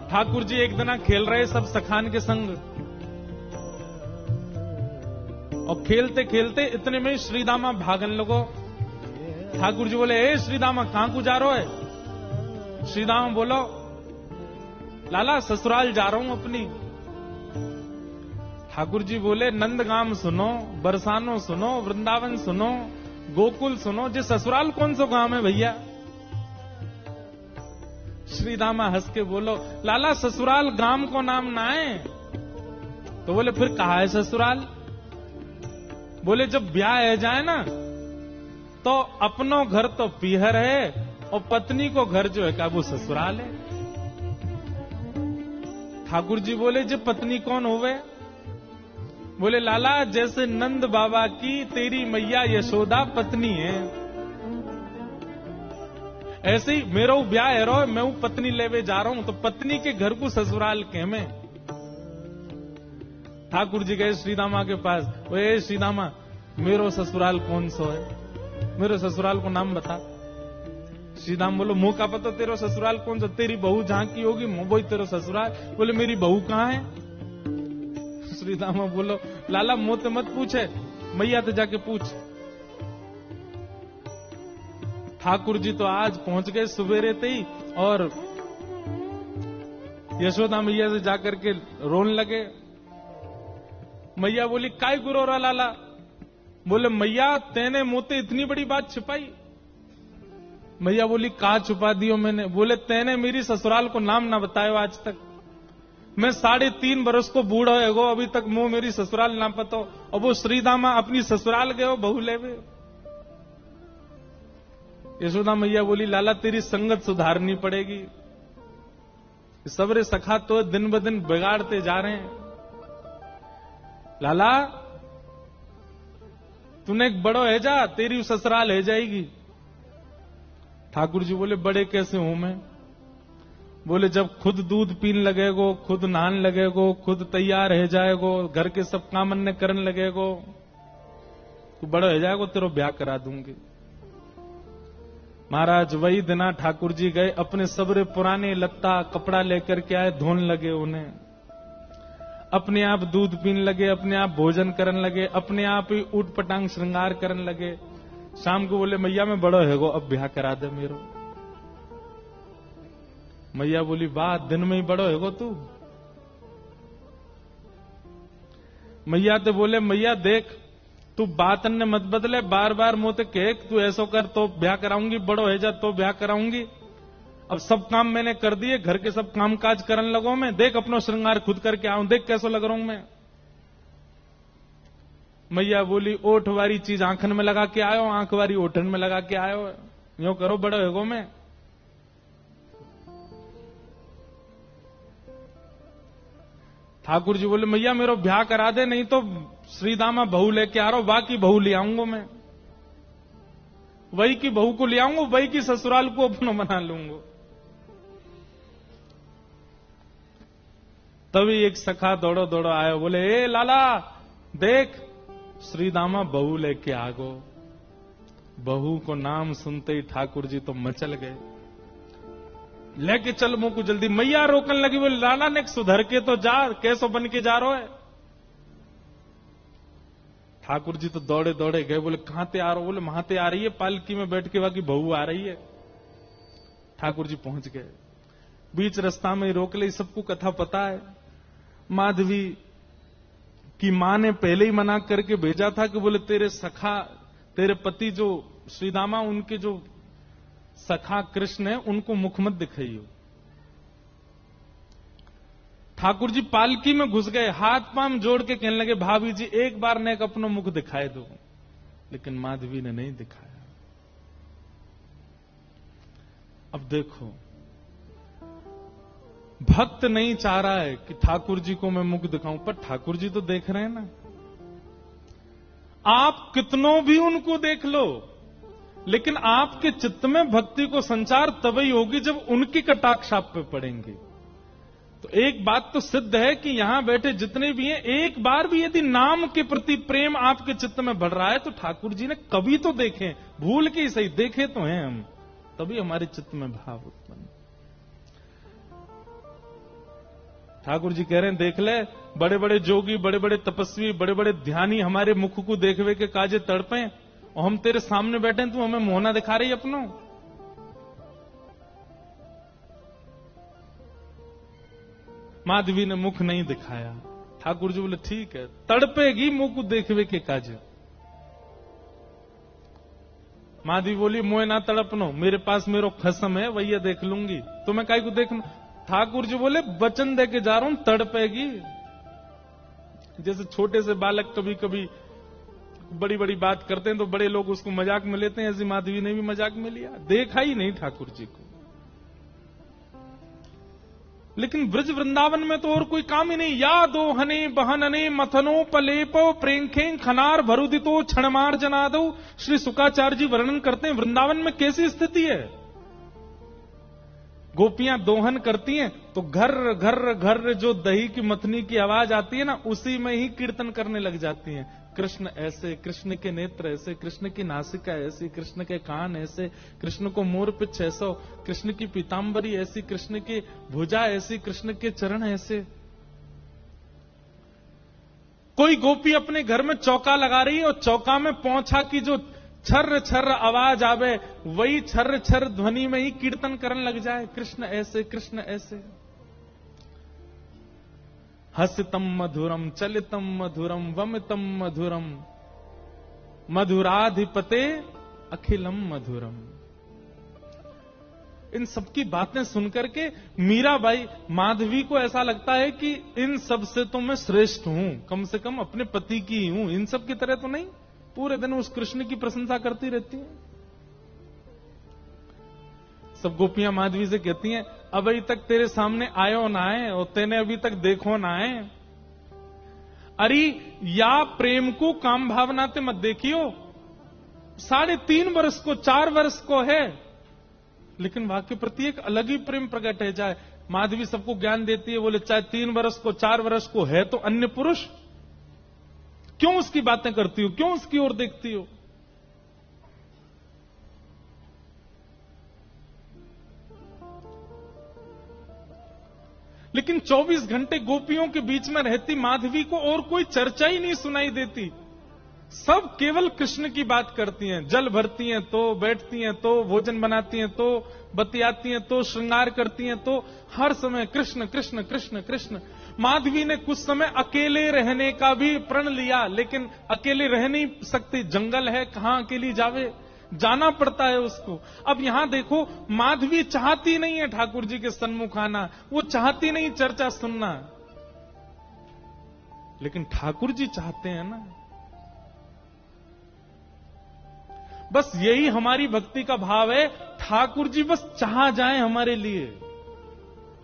ठाकुर जी एक दिन खेल रहे सब सखान के संग, और खेलते खेलते इतने में श्रीदामा भागन लगो। ठाकुर जी बोले, ए श्रीदामा कहां को जा रहे है? श्रीदामा बोलो, लाला ससुराल जा रहा हूं अपनी। ठाकुर जी बोले, नंदगाम सुनो, बरसानो सुनो, वृंदावन सुनो, गोकुल सुनो, जे ससुराल कौन सा गांव है भैया? श्रीदामा हंस के बोलो, लाला ससुराल गांव को नाम ना है। तो बोले, फिर कहा है ससुराल? बोले, जब ब्याह है जाए ना तो अपनो घर तो पीहर है और पत्नी को घर जो है क्या वो ससुराल है। ठाकुर जी बोले, जब पत्नी कौन होवे? बोले, लाला जैसे नंद बाबा की तेरी मैया यशोदा पत्नी है, ऐसे ही मेरा ब्याह है रो, मैं पत्नी लेवे जा रहा हूं, तो पत्नी के घर को ससुराल के में। ठाकुर जी गए श्रीदामा के पास, वे श्रीदामा मेरो ससुराल कौन सो है? मेरे ससुराल को नाम बता। श्रीदाम बोलो, मुंह का पता तेरा ससुराल कौन सा? तेरी बहू जहां की होगी वही तेरा ससुराल। बोले, मेरी बहू कहां है? श्रीदामा बोलो, लाला मुंह तो मत पूछे, मैया तो जाके पूछ। ठाकुर जी तो आज पहुंच गए सुबेरे ते ही, और यशोदा मैया से जाकर के रोने लगे। मैया बोली, काय गुरो रा लाला? बोले, मैया तेने मुझे इतनी बड़ी बात छिपाई। मैया बोली, कहा छुपा दियो मैंने? बोले, तेने मेरी ससुराल को नाम ना बतायो आज तक। मैं 3.5 बरस को बूढ़ा है गो, अभी तक मुंह मेरी ससुराल ना पतो, और वो श्रीदामा अपनी ससुराल गए बहू लेवे। यशोदा मैया बोली, लाला तेरी संगत सुधारनी पड़ेगी, सबरे सखा तो दिन ब दिन बिगाड़ते जा रहे हैं। लाला तूने एक बड़ो है जा, तेरी ससुराल है जाएगी। ठाकुर जी बोले, बड़े कैसे हूं मैं? बोले, जब खुद दूध पीन लगेगो, खुद नहान लगेगो, खुद तैयार है जाएगो, घर के सब काम अन्य करने लगेगो, तू बड़ो है जाएगो, तेरो ब्याह करा दूंगी। महाराज वही दिना ठाकुर जी गए, अपने सबरे पुराने लत्ता कपड़ा लेकर के आए, धोने लगे उन्हें, अपने आप दूध पीने लगे, अपने आप भोजन करने लगे, अपने आप ही ऊट पटांग श्रृंगार करने लगे। शाम को बोले, मैया मैं बड़ो है गो, अब ब्याह करा दे मेरो। मैया बोली, वाह दिन में ही बड़ो है गो तू। मैया तो बोले, मैया देख तू बात ने मत बदले, बार बार मुझे कहे तू ऐसा कर तो ब्याह कराऊंगी, बड़ो है जा तो ब्याह कराऊंगी। अब सब काम मैंने कर दिए, घर के सब काम काज करने लगो मैं, देख अपना श्रृंगार खुद करके आऊं, देख कैसा लग रहा हूं मैं। मैया बोली, ओठ वाली चीज आंखन में लगा के आयो, आंख वाली ओठन में लगा के आयो, यो करो बड़ो है गो मैं। ठाकुर जी बोले, मैया मेरा ब्याह करा दे, नहीं तो श्रीदामा बहू लेके आ रहा हूं, बाकी बहू ले आऊंगा मैं, वही की बहू को ले आऊंगा, वही की ससुराल को अपना बना लूंगा। तभी एक सखा दौड़ो दौड़ो आयो, बोले, ए लाला देख श्रीदामा बहू लेके आ गो। बहू को नाम सुनते ही ठाकुर जी तो मचल गए, लेके चल मुंह को जल्दी। मैया रोकने लगी, बोले, लाला ने सुधर के तो जा, कैसो बन के जा रहा है? ठाकुर जी तो दौड़े दौड़े गए, बोले, कहां ते आ रहे हो? बोले, वहां ते आ रही है, पालकी में बैठ के बाकी बहू आ रही है। ठाकुर जी पहुंच गए, बीच रास्ता में रोक ले, सबको कथा पता है। माधवी की मां ने पहले ही मना करके भेजा था कि बोले, तेरे सखा, तेरे पति जो श्रीदामा, उनके जो सखा कृष्ण है, उनको मुख मत दिखाइयो। ठाकुर जी पालकी में घुस गए, हाथ पांव जोड़ के कहने लगे, भाभी जी एक बार ने अपना मुख दिखाए दो, लेकिन माधवी ने नहीं दिखाया। अब देखो, भक्त नहीं चाह रहा है कि ठाकुर जी को मैं मुख दिखाऊं, पर ठाकुर जी तो देख रहे हैं ना। आप कितनों भी उनको देख लो, लेकिन आपके चित्त में भक्ति को संचार तभी होगी जब उनकी कटाक्ष आप पे पड़ेंगे। तो एक बात तो सिद्ध है कि यहां बैठे जितने भी हैं, एक बार भी यदि नाम के प्रति प्रेम आपके चित्त में बढ़ रहा है तो ठाकुर जी ने कभी तो देखे, भूल के ही सही देखे तो हैं हम, तभी हमारे चित्त में भाव उत्पन्न। ठाकुर जी कह रहे हैं, देख ले, बड़े बड़े जोगी, बड़े बड़े तपस्वी, बड़े बड़े ध्यानी हमारे मुख को देखवे के काजे तड़पे, और हम तेरे सामने बैठे हैं, तू हमें मोहना दिखा रही अपनो। माधवी ने मुख नहीं दिखाया। ठाकुर जी बोले ठीक है, तड़पेगी मुंह को देखवे के काजे। माधवी बोली, मोए ना तड़पनो, मेरे पास मेरो खसम है, वही देख लूंगी, तो मैं काई को देखना। ठाकुर जी बोले, वचन दे के जा रहा हूं, तड़पेगी। जैसे छोटे से बालक कभी कभी बड़ी बड़ी बात करते हैं तो बड़े लोग उसको मजाक में लेते हैं, ऐसी माधवी ने भी मजाक में लिया, देखा ही नहीं ठाकुर जी को। लेकिन ब्रज वृंदावन में तो और कोई काम ही नहीं। या दोहने बहनने मथनो पलेपो प्रेंखे खनार भरुदितो क्षणमार जनादो। श्री शुकाचार्य जी वर्णन करते हैं वृंदावन में कैसी स्थिति है। गोपियां दोहन करती हैं तो घर घर घर जो दही की मथनी की आवाज आती है ना, उसी में ही कीर्तन करने लग जाती हैं। कृष्ण ऐसे, कृष्ण के नेत्र ऐसे, कृष्ण की नासिका ऐसी, कृष्ण के कान ऐसे, कृष्ण को मोर पिछ ऐसा, कृष्ण की पीतांबरी ऐसी, कृष्ण की भुजा ऐसी, कृष्ण के चरण ऐसे। कोई गोपी अपने घर में चौका लगा रही है और चौका में पौंछा की जो छर्र छर्र आवाज आवे, वही छर्र छर्र ध्वनि में ही कीर्तन करने लग जाए, कृष्ण ऐसे, कृष्ण ऐसे। हसितम मधुरम, चलितम मधुरम, वमितम मधुरम, मधुराधिपते अखिलम मधुरम। इन सबकी बातें सुनकर के मीराबाई, माधवी को ऐसा लगता है कि इन सब से तो मैं श्रेष्ठ हूं, कम से कम अपने पति की ही हूं, इन सब की तरह तो नहीं। पूरे दिन उस कृष्ण की प्रशंसा करती रहती हैं। सब गोपियां माधवी से कहती हैं, अभी तक तेरे सामने आयो ना आए और तेने अभी तक देखो ना आए। अरे या प्रेम को काम भावना ते मत देखियो, 3.5 वर्ष को 4 वर्ष को है, लेकिन वहां के प्रति एक अलग ही प्रेम प्रकट है। जाए माधवी सबको ज्ञान देती है, बोले चाहे 3 वर्ष को 4 वर्ष को है तो अन्य पुरुष, क्यों उसकी बातें करती हो, क्यों उसकी ओर देखती हो। लेकिन 24 घंटे गोपियों के बीच में रहती माधवी को और कोई चर्चा ही नहीं सुनाई देती। सब केवल कृष्ण की बात करती हैं। जल भरती हैं तो, बैठती हैं तो, भोजन बनाती हैं तो, बतियाती हैं तो, श्रृंगार करती हैं तो, हर समय कृष्ण कृष्ण कृष्ण कृष्ण। माधवी ने कुछ समय अकेले रहने का भी प्रण लिया, लेकिन अकेले रह नहीं सकती, जंगल है, कहां अकेली जावे, जाना पड़ता है उसको। अब यहां देखो, माधवी चाहती नहीं है ठाकुर जी के सन्मुख आना, वो चाहती नहीं चर्चा सुनना, लेकिन ठाकुर जी चाहते हैं ना। बस यही हमारी भक्ति का भाव है, ठाकुर जी बस चाह जाएं हमारे लिए।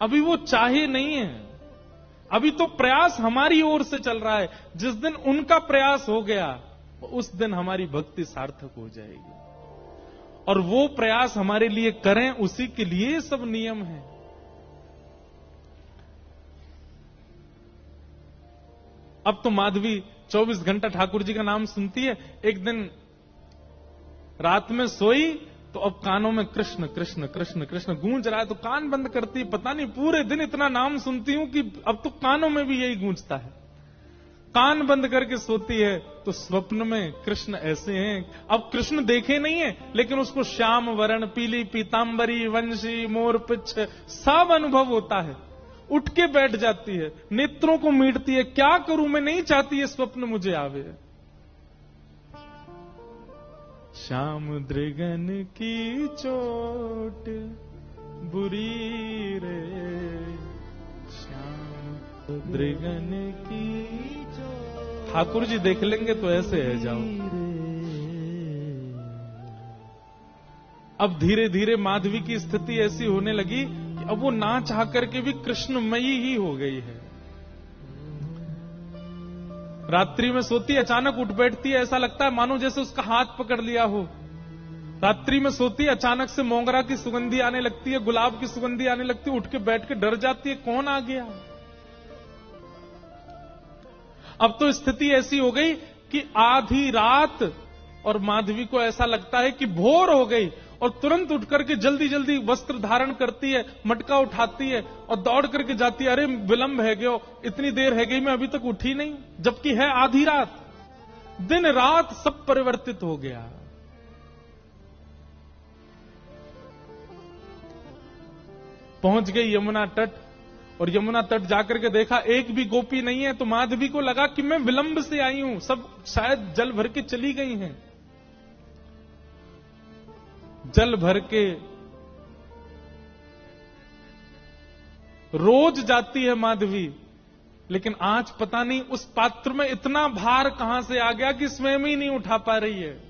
अभी वो चाहे नहीं है, अभी तो प्रयास हमारी ओर से चल रहा है। जिस दिन उनका प्रयास हो गया, उस दिन हमारी भक्ति सार्थक हो जाएगी। और वो प्रयास हमारे लिए करें, उसी के लिए सब नियम है। अब तो माधवी 24 घंटा ठाकुर जी का नाम सुनती है। एक दिन रात में सोई तो अब कानों में कृष्ण कृष्ण कृष्ण कृष्ण गूंज रहा है, तो कान बंद करती है। पता नहीं पूरे दिन इतना नाम सुनती हूं कि अब तो कानों में भी यही गूंजता है। कान बंद करके सोती है तो स्वप्न में कृष्ण ऐसे हैं। अब कृष्ण देखे नहीं है, लेकिन उसको श्याम वर्ण, पीली पीतांबरी, वंशी, मोर पिछ सब अनुभव होता है। उठ के बैठ जाती है, नेत्रों को मीटती है, क्या करूं मैं, नहीं चाहती है स्वप्न मुझे आवे। श्याम दृगन की चोट बुरी रे, श्याम दृगन की चोट। ठाकुर जी देख लेंगे तो ऐसे है जाओ। अब धीरे धीरे माधवी की स्थिति ऐसी होने लगी कि अब वो ना चाह करके भी कृष्णमयी ही हो गई है। रात्रि में सोती, अचानक उठ बैठती है, ऐसा लगता है मानो जैसे उसका हाथ पकड़ लिया हो। रात्रि में सोती, अचानक से मोगरा की सुगंधी आने लगती है, गुलाब की सुगंधी आने लगती है, उठ के बैठ के डर जाती है, कौन आ गया। अब तो स्थिति ऐसी हो गई कि आधी रात और माधवी को ऐसा लगता है कि भोर हो गई और तुरंत उठ करके जल्दी जल्दी वस्त्र धारण करती है, मटका उठाती है और दौड़ करके जाती है। अरे विलंब है गयो, इतनी देर है गई, मैं अभी तक उठी नहीं, जबकि है आधी रात। दिन रात सब परिवर्तित हो गया। पहुंच गई यमुना तट, और यमुना तट जाकर के देखा एक भी गोपी नहीं है। तो माधवी को लगा कि मैं विलंब से आई हूं, सब शायद जल भर के चली गई हैं। जल भर के रोज जाती है माधवी, लेकिन आज पता नहीं उस पात्र में इतना भार कहां से आ गया कि स्वयं ही नहीं उठा पा रही है।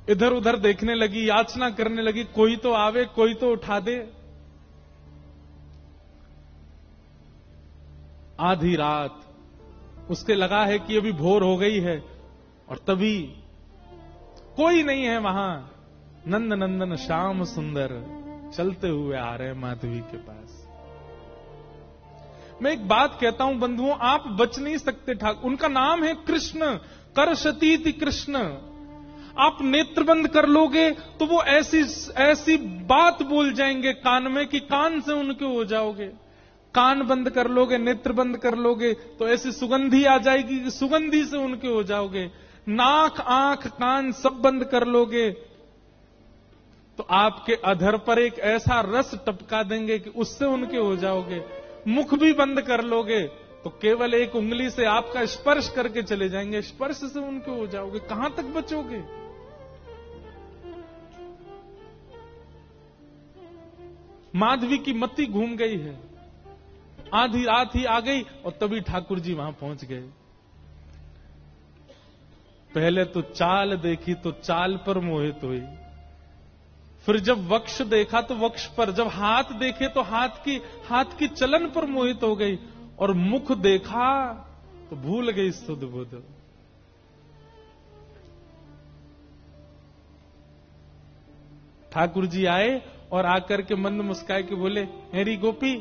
इधर उधर देखने लगी, याचना करने लगी, कोई तो आवे, कोई तो उठा दे। आधी रात उसके लगा है कि अभी भोर हो गई है, और तभी कोई नहीं है वहां। नंद नंदन श्याम सुंदर चलते हुए आ रहे हैं माधवी के पास। मैं एक बात कहता हूं बंधुओं, आप बच नहीं सकते ठाकुर। उनका नाम है कृष्ण, करशतीति कृष्ण। आप नेत्र बंद कर लोगे तो वो ऐसी बात बोल जाएंगे कान में कि कान से उनके हो जाओगे। कान बंद कर लोगे, नेत्र बंद कर लोगे तो ऐसी सुगंधी आ जाएगी कि सुगंधी से उनके हो जाओगे। नाक, आंख, कान सब बंद कर लोगे तो आपके अधर पर एक ऐसा रस टपका देंगे कि उससे उनके हो जाओगे। मुख भी बंद कर लोगे तो केवल एक उंगली से आपका स्पर्श करके चले जाएंगे, स्पर्श से उनके हो जाओगे। कहां तक बचोगे? माधवी की मति घूम गई है। आधी रात ही आ गई और तभी ठाकुर जी वहां पहुंच गए। पहले तो चाल देखी तो चाल पर मोहित हुई, फिर जब वक्ष देखा तो वक्ष पर, जब हाथ देखे तो हाथ की चलन पर मोहित हो गई, और मुख देखा तो भूल गई सुध बुध। ठाकुर जी आए और आकर के मंद मुस्काए के बोले, हेरी गोपी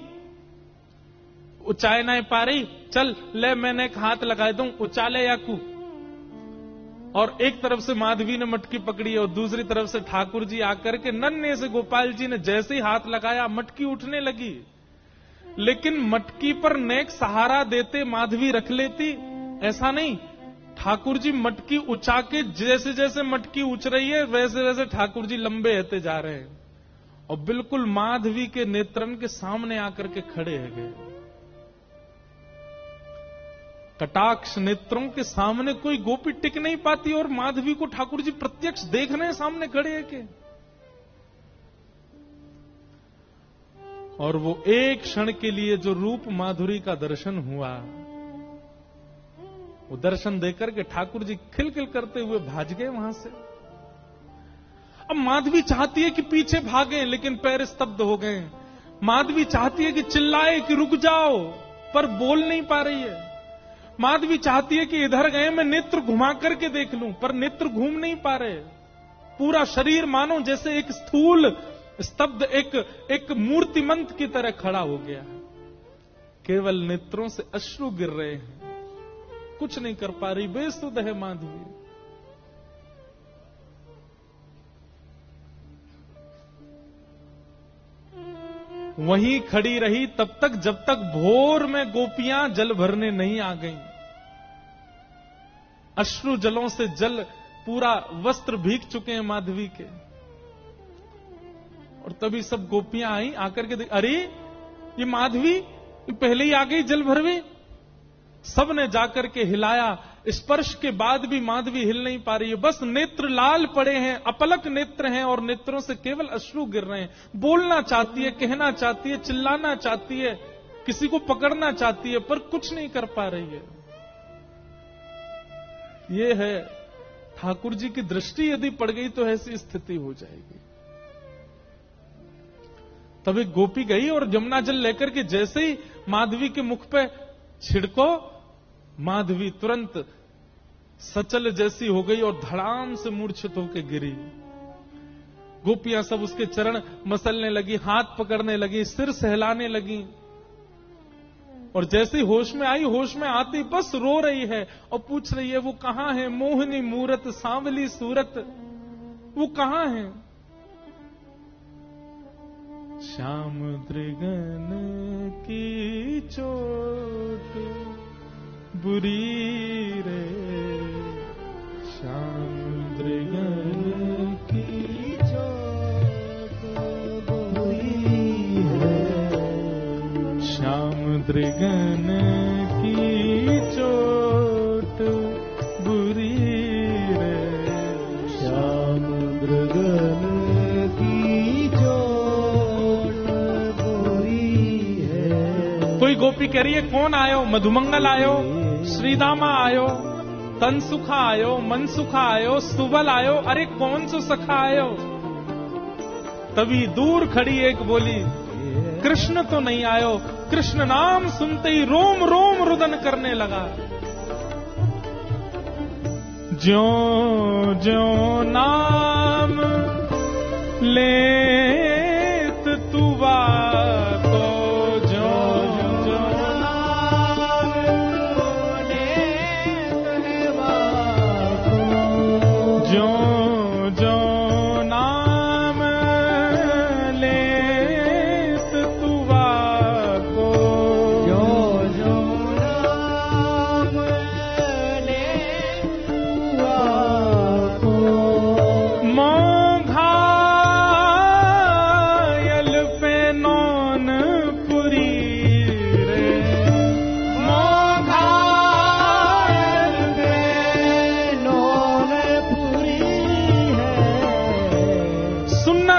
उचाए ना पा रही, चल ले मैंने एक हाथ लगा दूं, उचाले याकू। और एक तरफ से माधवी ने मटकी पकड़ी और दूसरी तरफ से ठाकुर जी आकर के नन्हे से गोपाल जी ने जैसे ही हाथ लगाया मटकी उठने लगी। लेकिन मटकी पर नेक सहारा देते माधवी रख लेती, ऐसा नहीं। ठाकुर जी मटकी उछा के, जैसे जैसे मटकी उछ रही है वैसे वैसे ठाकुर जी लंबे होते जा रहे हैं और बिल्कुल माधवी के नेत्रन के सामने आकर के खड़े है गए। कटाक्ष नेत्रों के सामने कोई गोपी टिक नहीं पाती और माधवी को ठाकुर जी प्रत्यक्ष देख रहे हैं, सामने खड़े हैं के। और वो एक क्षण के लिए जो रूप माधुरी का दर्शन हुआ, वो दर्शन देकर के ठाकुर जी खिलखिल करते हुए भाग गए वहां से। अब माधवी चाहती है कि पीछे भागे, लेकिन पैर स्तब्ध हो गए। माधवी चाहती है कि चिल्लाए कि रुक जाओ, पर बोल नहीं पा रही है। माधवी चाहती है कि इधर गए मैं नेत्र घुमा करके देख लूं, पर नेत्र घूम नहीं पा रहे। पूरा शरीर मानो जैसे एक स्थूल स्तब्ध एक मूर्तिमंत की तरह खड़ा हो गया है। केवल नेत्रों से अश्रु गिर रहे हैं, कुछ नहीं कर पा रही, बेसुध है माधवी। वहीं खड़ी रही तब तक जब तक भोर में गोपियां जल भरने नहीं आ गईं। अश्रु जलों से जल पूरा वस्त्र भीग चुके हैं माधवी के। और तभी सब गोपियां आई, आकर के अरे ये माधवी ये पहले ही आ गई जल भरवे। सब ने जाकर के हिलाया, स्पर्श के बाद भी माधवी हिल नहीं पा रही है। बस नेत्र लाल पड़े हैं, अपलक नेत्र हैं और नेत्रों से केवल अश्रु गिर रहे हैं। बोलना चाहती है, कहना चाहती है, चिल्लाना चाहती है, किसी को पकड़ना चाहती है, पर कुछ नहीं कर पा रही है। ये है ठाकुर जी की दृष्टि यदि पड़ गई तो ऐसी स्थिति हो जाएगी। तभी गोपी गई और यमुना जल लेकर के जैसे ही माधवी के मुख पे छिड़को, माधवी तुरंत सचल जैसी हो गई और धड़ाम से मूर्छित होकर गिरी। गोपियां सब उसके चरण मसलने लगी, हाथ पकड़ने लगी, सिर सहलाने लगी। और जैसे ही होश में आई, होश में आती बस रो रही है और पूछ रही है वो कहां है, मोहिनी मूरत सांवली सूरत, वो कहां है? श्याम दृगन की चोट बुरी रे, श्याम दृगन की चोट बुरी है, श्याम दृगन की चोट बुरी रे, श्याम दृगन की चोट बुरी है। कोई गोपी कह रही है कौन आयो? मधुमंगल आयो, श्रीदामा आयो, तन सुखा आयो, मन सुखा आयो, सुबल आयो, अरे कौन सो सखा आयो? तभी दूर खड़ी एक बोली, कृष्ण तो नहीं आयो। कृष्ण नाम सुनते ही रोम रोम रुदन करने लगा। ज्यों ज्यों नाम लेत तू वाको,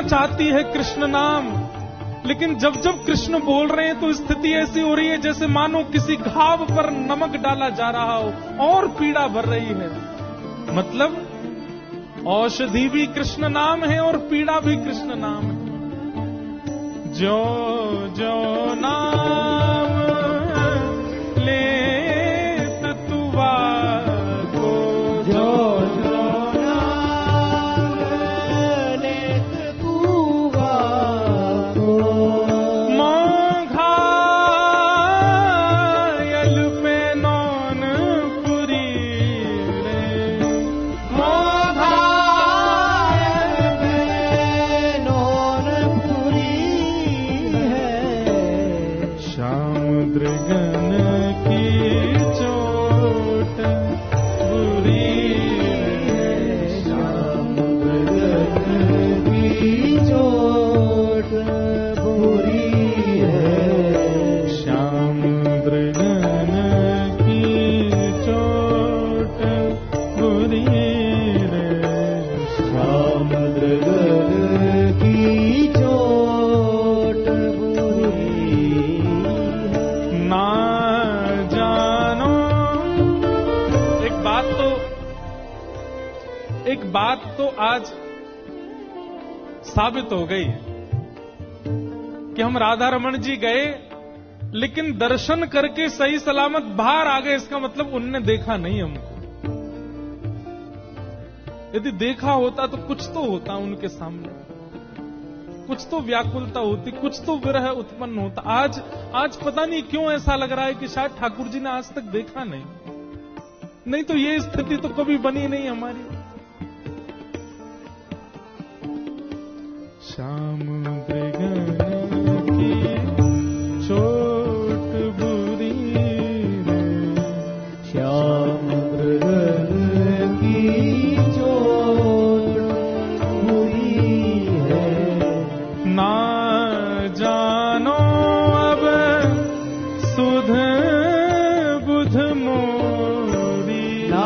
चाहती है कृष्ण नाम, लेकिन जब जब कृष्ण बोल रहे हैं तो स्थिति ऐसी हो रही है जैसे मानो किसी घाव पर नमक डाला जा रहा हो और पीड़ा भर रही है। मतलब औषधि भी कृष्ण नाम है और पीड़ा भी कृष्ण नाम है। जो जो नाम लेत तू वाको, जो बात तो आज साबित हो गई कि हम राधा रमन जी गए लेकिन दर्शन करके सही सलामत बाहर आ गए। इसका मतलब उनने देखा नहीं हमको। यदि देखा होता तो कुछ तो होता उनके सामने, कुछ तो व्याकुलता होती, कुछ तो विरह उत्पन्न होता। आज पता नहीं क्यों ऐसा लग रहा है कि शायद ठाकुर जी ने आज तक देखा नहीं तो ये स्थिति तो कभी बनी नहीं हमारी। श्याम दृगन की चोट बुरी रे, श्याम दृगन की चोट बुरी है। ना जानो अब सुध बुध मोरी, ना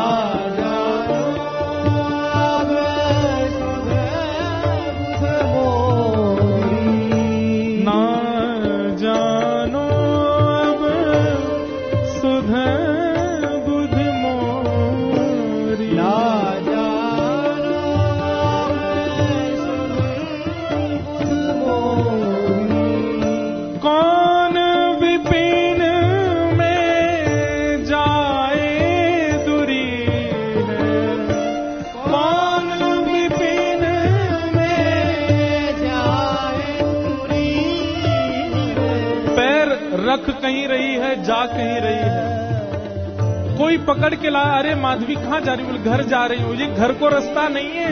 रख कहीं रही है, जा कहीं रही है। कोई पकड़ के लाया, अरे माधवी कहां जा रही? बोले घर जा रही हूं। ये घर को रास्ता नहीं है,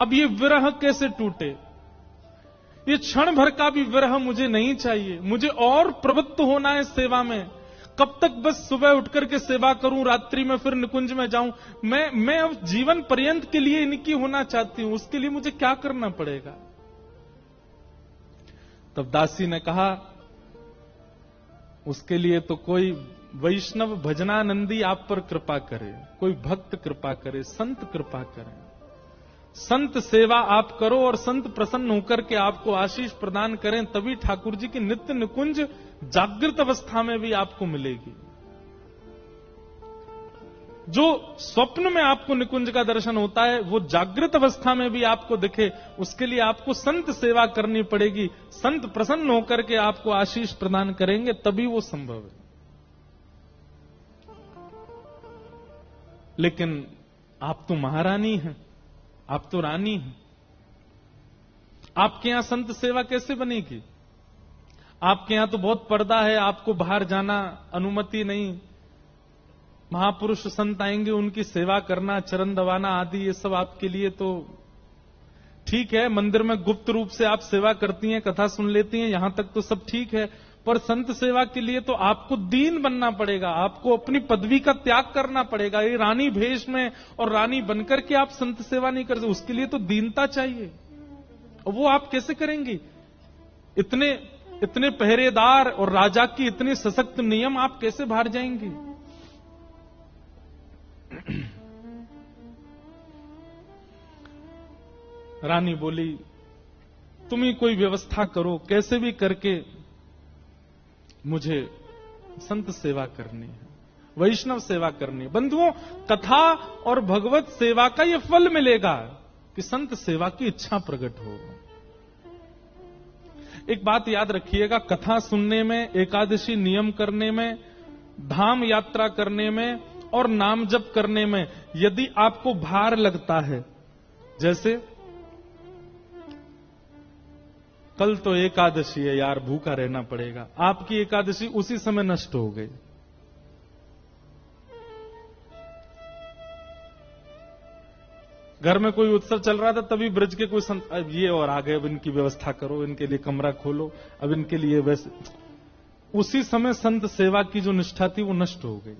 अब ये विरह कैसे टूटे? ये क्षण भर का भी विरह मुझे नहीं चाहिए। मुझे और प्रवृत्त होना है सेवा में। कब तक बस सुबह उठकर के सेवा करूं, रात्रि में फिर निकुंज में जाऊं? मैं अब जीवन पर्यंत के लिए इनकी होना चाहती हूं। उसके लिए मुझे क्या करना पड़ेगा? तब दासी ने कहा, उसके लिए तो कोई वैष्णव भजनानंदी आप पर कृपा करे, कोई भक्त कृपा करे, संत कृपा करें। संत सेवा आप करो और संत प्रसन्न होकर के आपको आशीष प्रदान करें, तभी ठाकुर जी की नित्य निकुंज जागृत अवस्था में भी आपको मिलेगी। जो स्वप्न में आपको निकुंज का दर्शन होता है, वो जागृत अवस्था में भी आपको दिखे, उसके लिए आपको संत सेवा करनी पड़ेगी। संत प्रसन्न होकर के आपको आशीष प्रदान करेंगे, तभी वो संभव है। लेकिन आप तो महारानी हैं, आप तो रानी हैं। आपके यहां संत सेवा कैसे बनेगी? आपके यहां तो बहुत पर्दा है, आपको बाहर जाना अनुमति नहीं। महापुरुष संत आएंगे, उनकी सेवा करना, चरण दबाना आदि, ये सब आपके लिए तो ठीक है। मंदिर में गुप्त रूप से आप सेवा करती हैं, कथा सुन लेती हैं, यहां तक तो सब ठीक है। पर संत सेवा के लिए तो आपको दीन बनना पड़ेगा, आपको अपनी पदवी का त्याग करना पड़ेगा। ये रानी भेष में और रानी बनकर के आप संत सेवा नहीं कर सकते, उसके लिए तो दीनता चाहिए। और वो आप कैसे करेंगी? इतने पहरेदार और राजा की इतने सशक्त नियम, आप कैसे बाहर जाएंगी? रानी बोली, तुम ही कोई व्यवस्था करो, कैसे भी करके मुझे संत सेवा करनी है, वैष्णव सेवा करनी है। बंधुओं, कथा और भगवत सेवा का यह फल मिलेगा कि संत सेवा की इच्छा प्रकट हो। एक बात याद रखिएगा, कथा सुनने में, एकादशी नियम करने में, धाम यात्रा करने में और नाम जप करने में यदि आपको भार लगता है, जैसे कल तो एकादशी है यार, भूखा रहना पड़ेगा, आपकी एकादशी उसी समय नष्ट हो गई। घर में कोई उत्सव चल रहा था, तभी ब्रज के कोई संत ये और आ गए, अब इनकी व्यवस्था करो, इनके लिए कमरा खोलो, अब इनके लिए वैसे, उसी समय संत सेवा की जो निष्ठा थी वो नष्ट हो गई।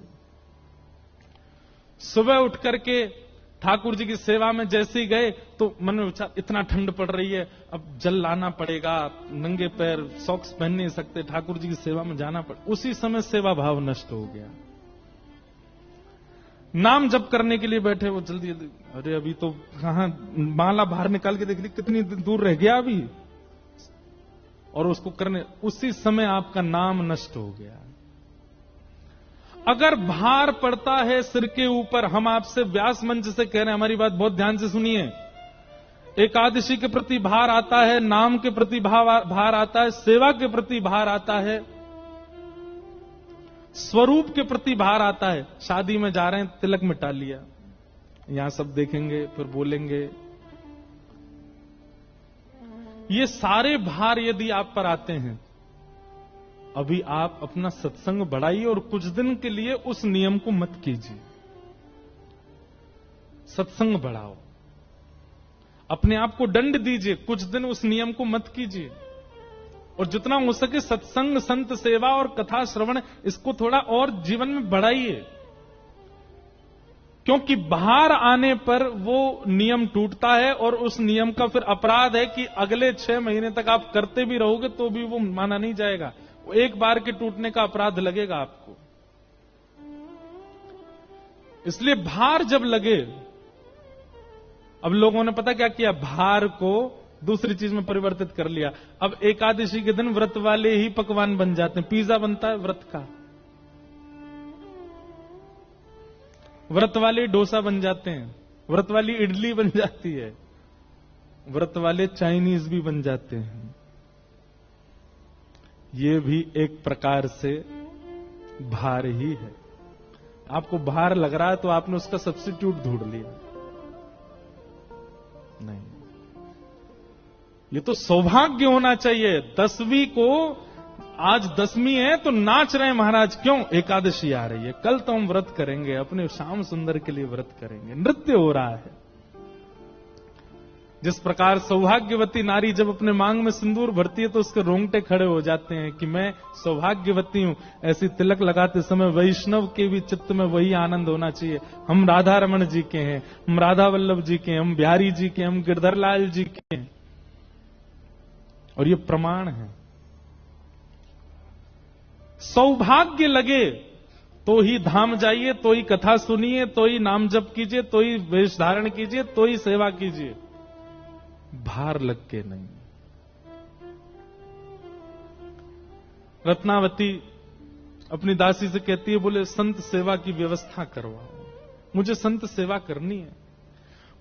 सुबह उठ करके ठाकुर जी की सेवा में जैसे ही गए तो मन में विचार, इतना ठंड पड़ रही है, अब जल लाना पड़ेगा, नंगे पैर सॉक्स पहन नहीं सकते, ठाकुर जी की सेवा में जाना पड़े, उसी समय सेवा भाव नष्ट हो गया। नाम जप करने के लिए बैठे, वो जल्दी जल्दी, अरे अभी तो कहां, माला बाहर निकाल के देख ली कितनी दूर रह गया अभी, और उसको करने, उसी समय आपका नाम नष्ट हो गया। अगर भार पड़ता है सिर के ऊपर, हम आपसे व्यास मंच से कह रहे हैं, हमारी बात बहुत ध्यान से सुनिए, एकादशी के प्रति भार आता है, नाम के प्रति भार आता है, सेवा के प्रति भार आता है, स्वरूप के प्रति भार आता है। शादी में जा रहे हैं, तिलक मिटा लिया, यहां सब देखेंगे फिर बोलेंगे, ये सारे भार यदि आप पर आते हैं, अभी आप अपना सत्संग बढ़ाइए और कुछ दिन के लिए उस नियम को मत कीजिए। सत्संग बढ़ाओ, अपने आप को दंड दीजिए, कुछ दिन उस नियम को मत कीजिए, और जितना हो सके सत्संग, संत सेवा और कथा श्रवण, इसको थोड़ा और जीवन में बढ़ाइए। क्योंकि बाहर आने पर वो नियम टूटता है, और उस नियम का फिर अपराध है कि अगले 6 महीने तक आप करते भी रहोगे तो भी वो माना नहीं जाएगा, एक बार के टूटने का अपराध लगेगा आपको। इसलिए भार जब लगे, अब लोगों ने पता क्या किया, भार को दूसरी चीज में परिवर्तित कर लिया। अब एकादशी के दिन व्रत वाले ही पकवान बन जाते हैं, पिज्जा बनता है व्रत का, व्रत वाले डोसा बन जाते हैं, व्रत वाली इडली बन जाती है, व्रत वाले चाइनीज भी बन जाते हैं। ये भी एक प्रकार से भार ही है। आपको भार लग रहा है तो आपने उसका सब्स्टिट्यूट ढूंढ लिया। नहीं, ये तो सौभाग्य होना चाहिए। 10वीं को, आज 10वीं है तो नाच रहे हैं महाराज, क्यों? एकादशी आ रही है, कल तो हम व्रत करेंगे, अपने श्याम सुंदर के लिए व्रत करेंगे, नृत्य हो रहा है। जिस प्रकार सौभाग्यवती नारी जब अपने मांग में सिंदूर भरती है तो उसके रोंगटे खड़े हो जाते हैं कि मैं सौभाग्यवती हूं, ऐसी तिलक लगाते समय वैष्णव के भी चित्त में वही आनंद होना चाहिए। हम राधा रमण जी के हैं, हम राधा वल्लभ जी के हैं, हम बिहारी जी के, हम गिरधर लाल जी के हैं, और ये प्रमाण है। सौभाग्य लगे तो ही धाम जाइए, तो ही कथा सुनिए, तो ही नाम जप कीजिए, तो ही वेश धारण कीजिए, तो ही सेवा कीजिए, भार लग के नहीं। रत्नावती अपनी दासी से कहती है, बोले संत सेवा की व्यवस्था करवाओ, मुझे संत सेवा करनी है,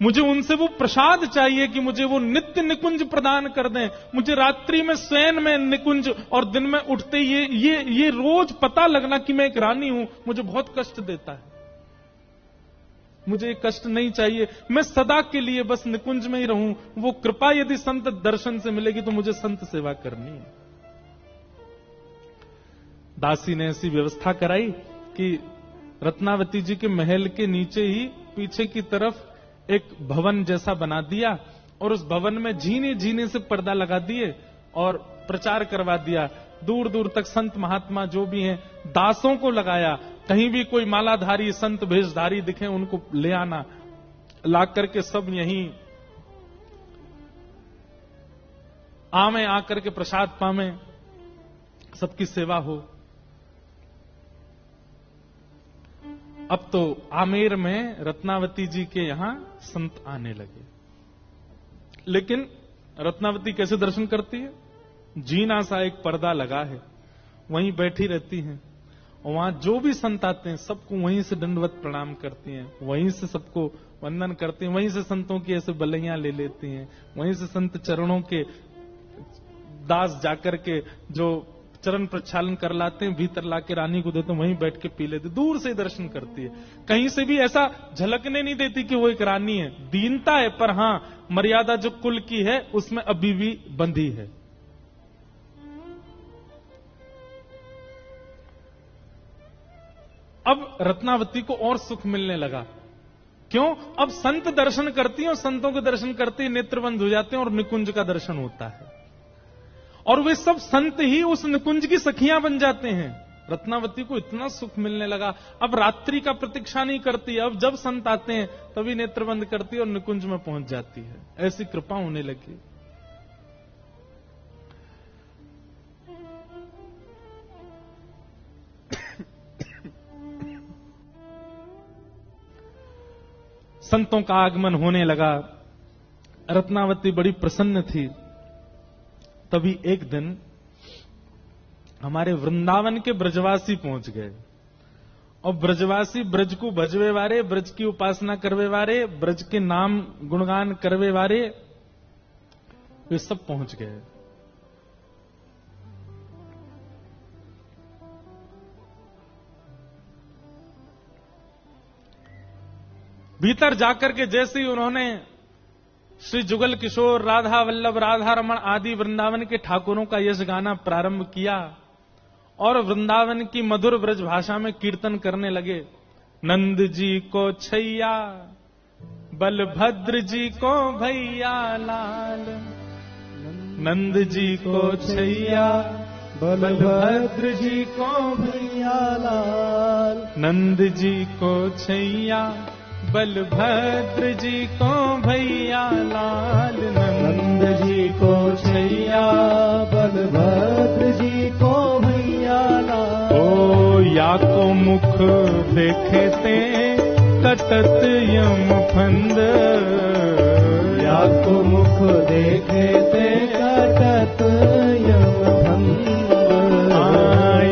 मुझे उनसे वो प्रसाद चाहिए कि मुझे वो नित्य निकुंज प्रदान कर दें, मुझे रात्रि में शयन में निकुंज और दिन में उठते ये रोज पता लगना कि मैं एक रानी हूं, मुझे बहुत कष्ट देता है। मुझे कष्ट नहीं चाहिए, मैं सदा के लिए बस निकुंज में ही रहूं। वो कृपा यदि संत दर्शन से मिलेगी तो मुझे संत सेवा करनी है। दासी ने ऐसी व्यवस्था कराई कि रत्नावती जी के महल के नीचे ही पीछे की तरफ एक भवन जैसा बना दिया, और उस भवन में झीने झीने से पर्दा लगा दिए और प्रचार करवा दिया। दूर दूर तक संत महात्मा जो भी हैं, दासों को लगाया, कहीं भी कोई मालाधारी संत भेषधारी दिखे उनको ले आना, ला करके सब यहीं आवे, आकर के प्रसाद पावे, सबकी सेवा हो। अब तो आमेर में रत्नावती जी के यहां संत आने लगे। लेकिन रत्नावती कैसे दर्शन करती है? जीना सा एक पर्दा लगा है, वहीं बैठी रहती हैं, और वहां जो भी संत आते हैं सबको वहीं से दंडवत प्रणाम करती हैं, वहीं से सबको वंदन करती हैं, वहीं से संतों की ऐसे बलैयां ले लेती हैं, वहीं से संत चरणों के दास जाकर के जो चरण प्रक्षालन कर लाते हैं, भीतर लाके रानी को देते हैं, वहीं बैठ के पी लेते, दूर से ही दर्शन करती है। कहीं से भी ऐसा झलकने नहीं देती कि वो एक रानी है। दीनता है, पर हां मर्यादा जो कुल की है उसमें अभी भी बंधी है। अब रत्नावती को और सुख मिलने लगा। क्यों? अब संत दर्शन करती हैं, और संतों के दर्शन करते ही नेत्र बंद हो जाते हैं और निकुंज का दर्शन होता है, और वे सब संत ही उस निकुंज की सखियां बन जाते हैं। रत्नावती को इतना सुख मिलने लगा, अब रात्रि का प्रतीक्षा नहीं करती, अब जब संत आते हैं तभी नेत्र बंद करती है और निकुंज में पहुंच जाती है। ऐसी कृपा होने लगी। संतों का आगमन होने लगा, रत्नावती बड़ी प्रसन्न थी। तभी एक दिन हमारे वृंदावन के ब्रजवासी पहुंच गए, और ब्रजवासी ब्रज को भजवे वारे, ब्रज की उपासना करवे वारे, ब्रज के नाम गुणगान करवे वारे, वे सब पहुंच गए। भीतर जाकर के जैसे ही उन्होंने श्री जुगल किशोर, राधा वल्लभ, राधा रमण आदि वृंदावन के ठाकुरों का यश गाना प्रारंभ किया, और वृंदावन की मधुर ब्रज भाषा में कीर्तन करने लगे। नंद जी को छैया, बलभद्र जी को भैया लाल, नंद जी को छैया, बलभद्र जी को भैया लाल, नंद जी को छैया, बलभद्र जी को भैया लाल, नंद जी को छैया, बलभद्र जी को भैया लाल। ओ या को मुख देखे ते कटत यम फंद, या को मुख देखे ते कटत यम फंद,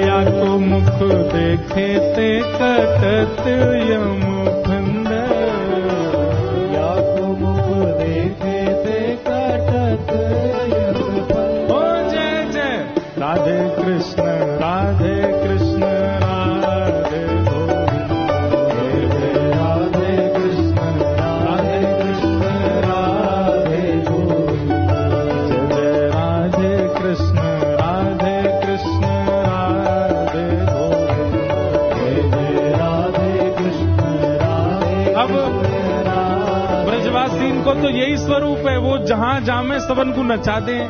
या को मुख देखे ते कटत यम फंद, या को मुख देखे ते कटत यम फंद। ओ जय जय राधे कृष्ण, राधे कृष्ण, राधे गोविंद, राधे कृष्ण, राधे कृष्ण, राधे गोविंद, जय राधे कृष्ण, राधे कृष्ण, राधे गोविंद, जय राधे कृष्ण, राधे अब ब्रजवासीन को तो यही स्वरूप है, वो जहां जामे सबन को नचा दें।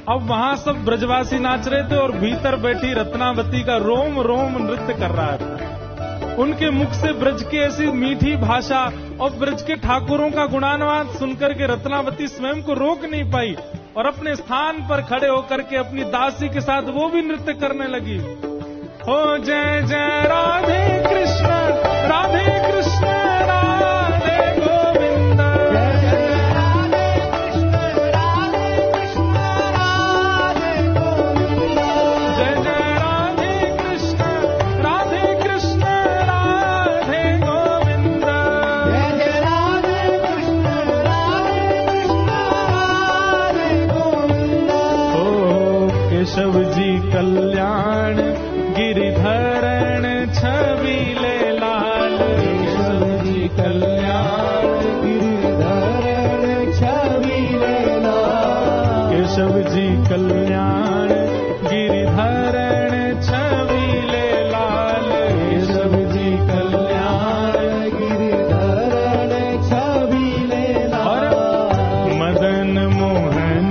अब वहां सब ब्रजवासी नाच रहे थे और भीतर बैठी रत्नावती का रोम रोम नृत्य कर रहा था। उनके मुख से ब्रज की ऐसी मीठी भाषा और ब्रज के ठाकुरों का गुणानुवाद सुनकर के रत्नावती स्वयं को रोक नहीं पाई और अपने स्थान पर खड़े होकर के अपनी दासी के साथ वो भी नृत्य करने लगी। हो जय जय राधे कृष्ण राधे कृष्ण राधे गोविंद, जय जय राधे कृष्ण राधे कृष्ण राधे गोविंद, जय जय राधे कृष्ण राधे कृष्ण राधे गोविंद, जय जय राधे कृष्ण राधे कृष्ण राधे गोविंद। ओ केशव जी कल्याण गिरिधरण छबीले लाल, केशव जी कल्याण गिरिधरण छबीले लाल, केशव जी कल्याण गिरिधरण छबीले लाल, केशव जी कल्याण गिरिधरण छबीले लाल, मदन मोहन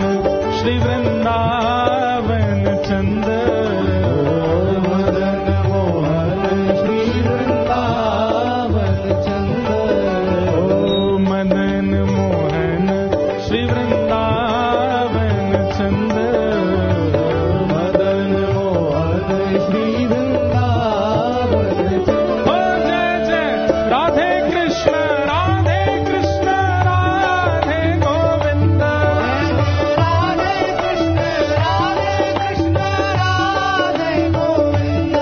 श्री वृंदावन चंद, मदन मोहन श्री वृंदावन चंद, ओ मदन मोहन श्री वृंदावन चंद, मदन मोहन श्री वृंदावन चंद। ओ जय जय राधे कृष्ण राधे कृष्ण राधे गोविंद, राधे कृष्ण राधे कृष्ण राधे गोविंद,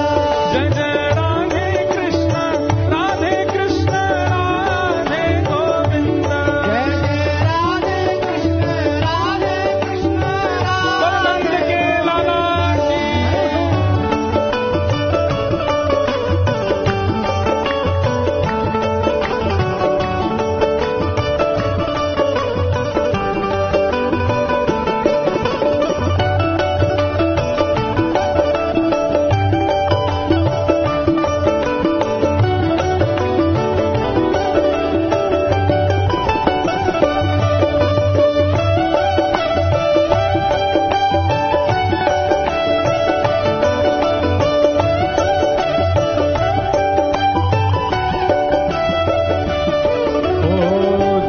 जय जय राधे कृष्ण राधे कृष्ण राधे गोविंद, जय जय राधे कृष्ण राधे कृष्ण नंद राधे के लाला की।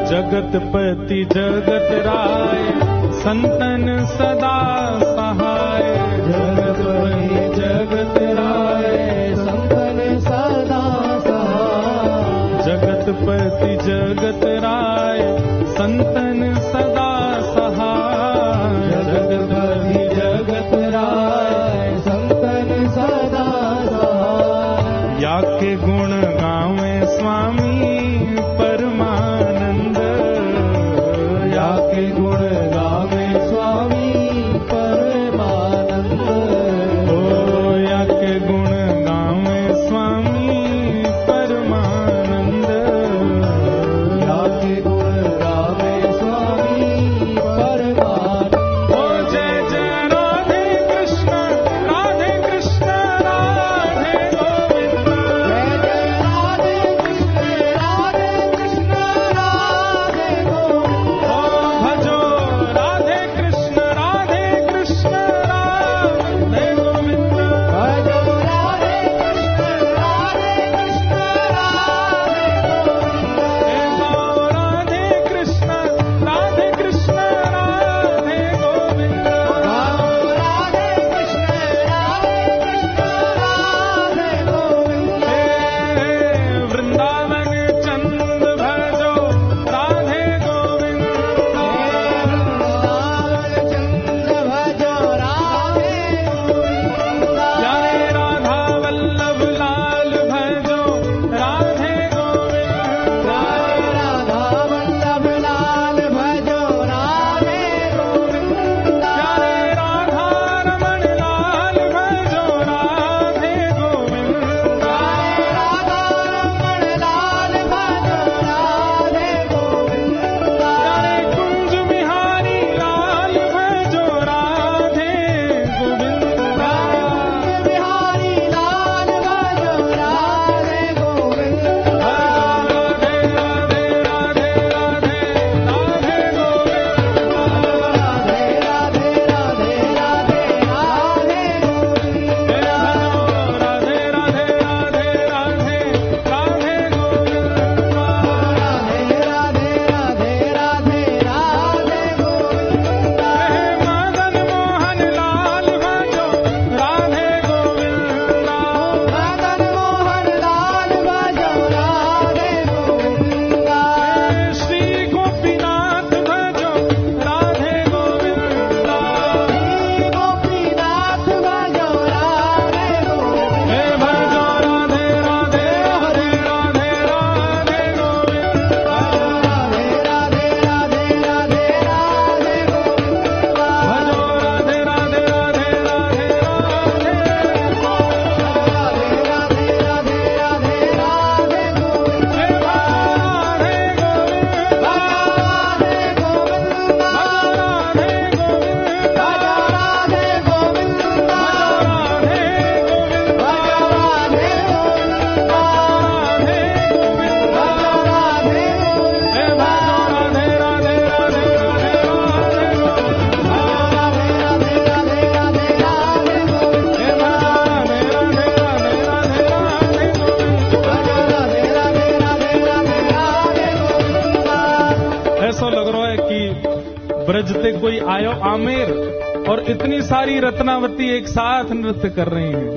जगतपति जगत राय संतन सदा सहाय, जगतपति जगत राय संतन सदा सहाय, जगतपति जगत राय संतन सदा सहाय, जगतपति जगत राय संतन सदा सहाय, या के गुण गावे स्वामी परमानंद, या के गुण गावे स्वामी परमानंद, ब्रजते कोई आयो आमेर, और इतनी सारी रत्नावती एक साथ नृत्य कर रही हैं।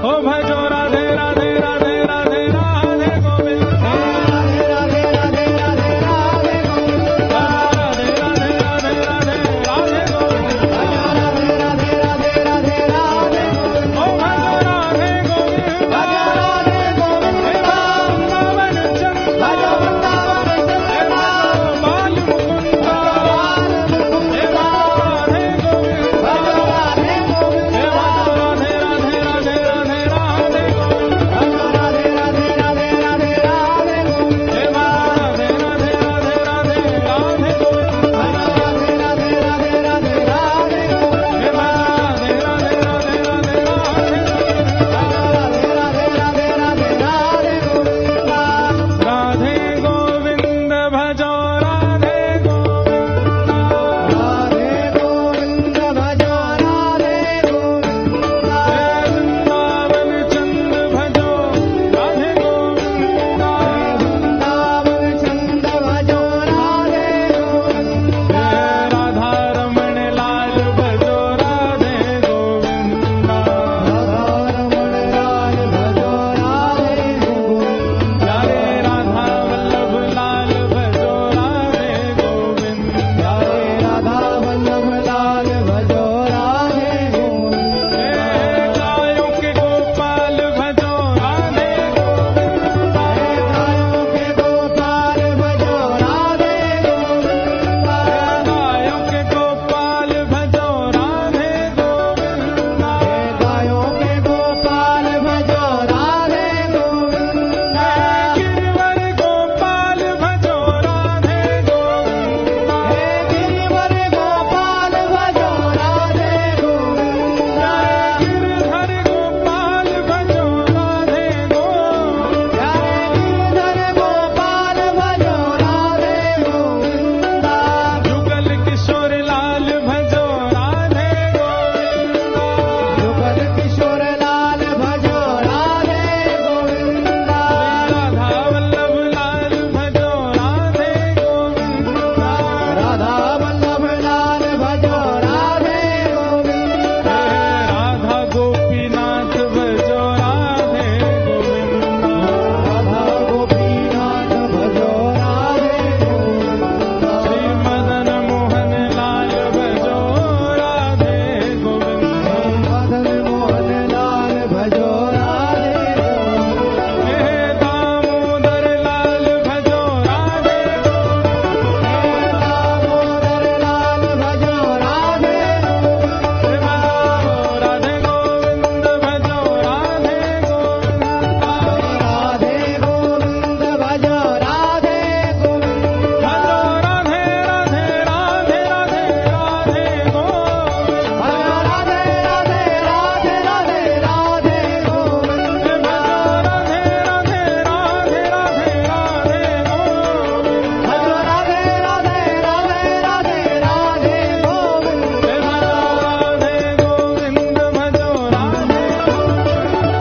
ओ भजो राधे राधे राधे राधे राधे गोविंद, राधे राधे राधे राधे राधे गोविंद, राधे राधे राधे राधे राधे गोविंद, राधे राधे राधे राधे राधे गोविंद, ओ भजो राधे गोविंद, राधे गोविंद, वृंदावन चंद, भजो वृंदावन चंद, बाल मुकुंद, राधे राधे गोविंद, भजो राधे गोविंद, राधे राधे राधे राधे राधे गोविंद, भजो राधे राधे राधे राधे राधे गोविंद, राधे राधे राधे राधे राधे गोविंद, राधे राधे राधे राधे राधे गोविंद, राधे राधे राधे राधे राधे राधे राधे राधे राधे गोविंद, राधे गोविंद भजो राधे गोविंद, राधे गोविंद भजो राधे गोविंद, वृंदावन चंद भजो राधे गोविंद, वृंदावन चंद भजो राधे गोविंद, राधा रमण लाल भजो राधे गोविंद, रमण लाल भजो राधे गोविंद, प्यारे राधा वल्लभ लाल भजो राधे गोविंद, प्यारे राधा वल्लभ लाल भजो राधे गोविंद, गायों के गोपाल भजो राधे गोविंद, गायों के गोपाल भजो राधे गोविंद, गायों के गोपाल भजो राधे गोविंद, गायों के गोपाल भजो राधे गोविंद, गिरिवर गोपाल भजो राधे गोविंद, गिरिवर गोपाल भजो राधे गोविंद, गिरधर गोपाल भजो राधे गोविंद, गिरधर गोपाल भजो राधे गोविंद, जुगल किशोर लाल भजो राधे गोविंद, जुगल किशोर लाल भजो राधे गोविंद, राधा वल्लभ लाल भजो राधे गोविंद, राधा वल्लभ लाल भजो राधे गोविंद, राधा गोपीनाथ भजो राधे गोविंद, राधा गोपीनाथ भजो राधे गोविंद, श्री मदन मोहन लाल भजो राधे गोविंद, मदन मोहन लाल भजो राधे गोविंद, दामोदर लाल भजो राधे गोविंद, दामोदर लाल भजो राधे गोविंद, राधे गोविंद भजो राधे गोविंद, राधे गोविंद भजो राधे गोविंद, भजो राधे राधे राधे राधे राधे गोविंद, भजो राधे राधे राधे राधे राधे गोविंद, भजो राधे राधे राधे राधे राधे गोविंद, भजो राधे राधे राधे राधे राधे गोविंद, राधे गोविंद भजो राधे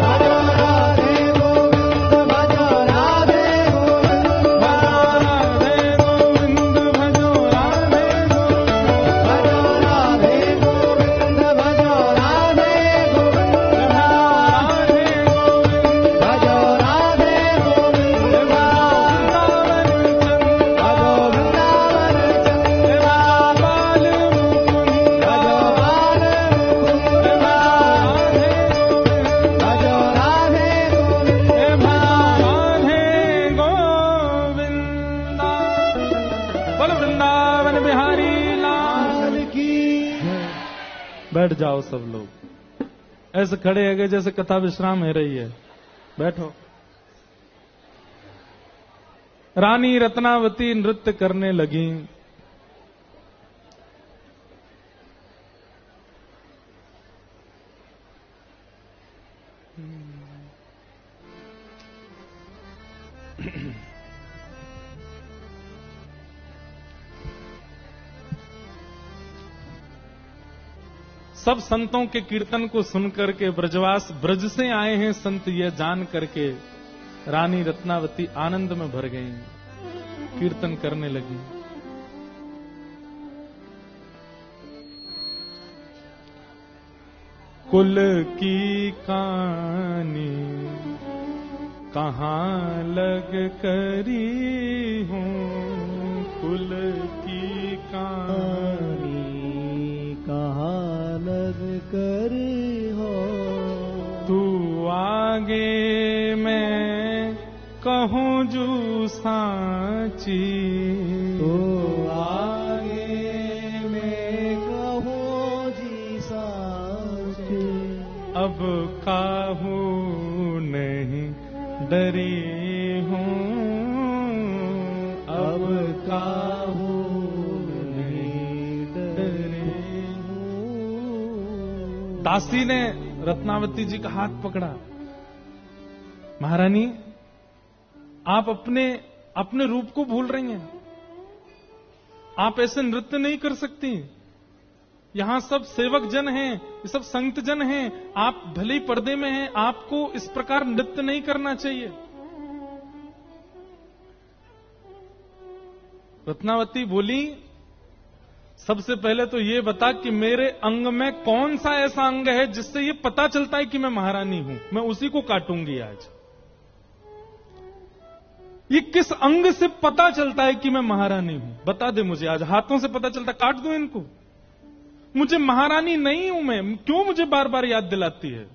भजो राधे गोविंद भजो राधे गोविंद, राधे गोविंद भजो राधे भजो राधे गोविंद भजो राधे गोविंद, राधे गोविंद भजो राधे गोविंद, भजो वृंदावन चंद, बाल मुकुंद भजो बाल मुकुंद, राधे गोविंद भजो राधे गोविंद, राधे गोविंद, बोल वृंदावन बिहारी लाल की बैठ जाओ सब लोग, ऐसे खड़े है जैसे कथा विश्राम हो रही है, बैठो। रानी रत्नावती नृत्य करने लगी। सब संतों के कीर्तन को सुनकर के ब्रजवास ब्रज से आए हैं संत, यह जान करके रानी रत्नावती आनंद में भर गई, कीर्तन करने लगी। कुल की कहानी कहाँ लग करी हूँ, कुल की कहानी कहाँ लग कर हो। तू आगे मैं कहूँ जू सांची, तो आगे मैं कहूँ जी साची। अब काहू नहीं डरी हूँ, अब काहू नहीं डरी हूँ। दासी ने रत्नावती जी का हाथ पकड़ा। महारानी, आप अपने रूप को भूल रही हैं। आप ऐसे नृत्य नहीं कर सकती। यहां सब सेवक जन हैं, ये सब संत जन हैं। आप भले ही पर्दे में हैं, आपको इस प्रकार नृत्य नहीं करना चाहिए। रत्नावती बोली, सबसे पहले तो ये बता कि मेरे अंग में कौन सा ऐसा अंग है जिससे ये पता चलता है कि मैं महारानी हूं। मैं उसी को काटूंगी आज। ये किस अंग से पता चलता है कि मैं महारानी हूं? बता दे मुझे आज। हाथों से पता चलता, काट दूं इनको। मुझे महारानी नहीं हूं मैं, क्यों मुझे बार बार याद दिलाती है?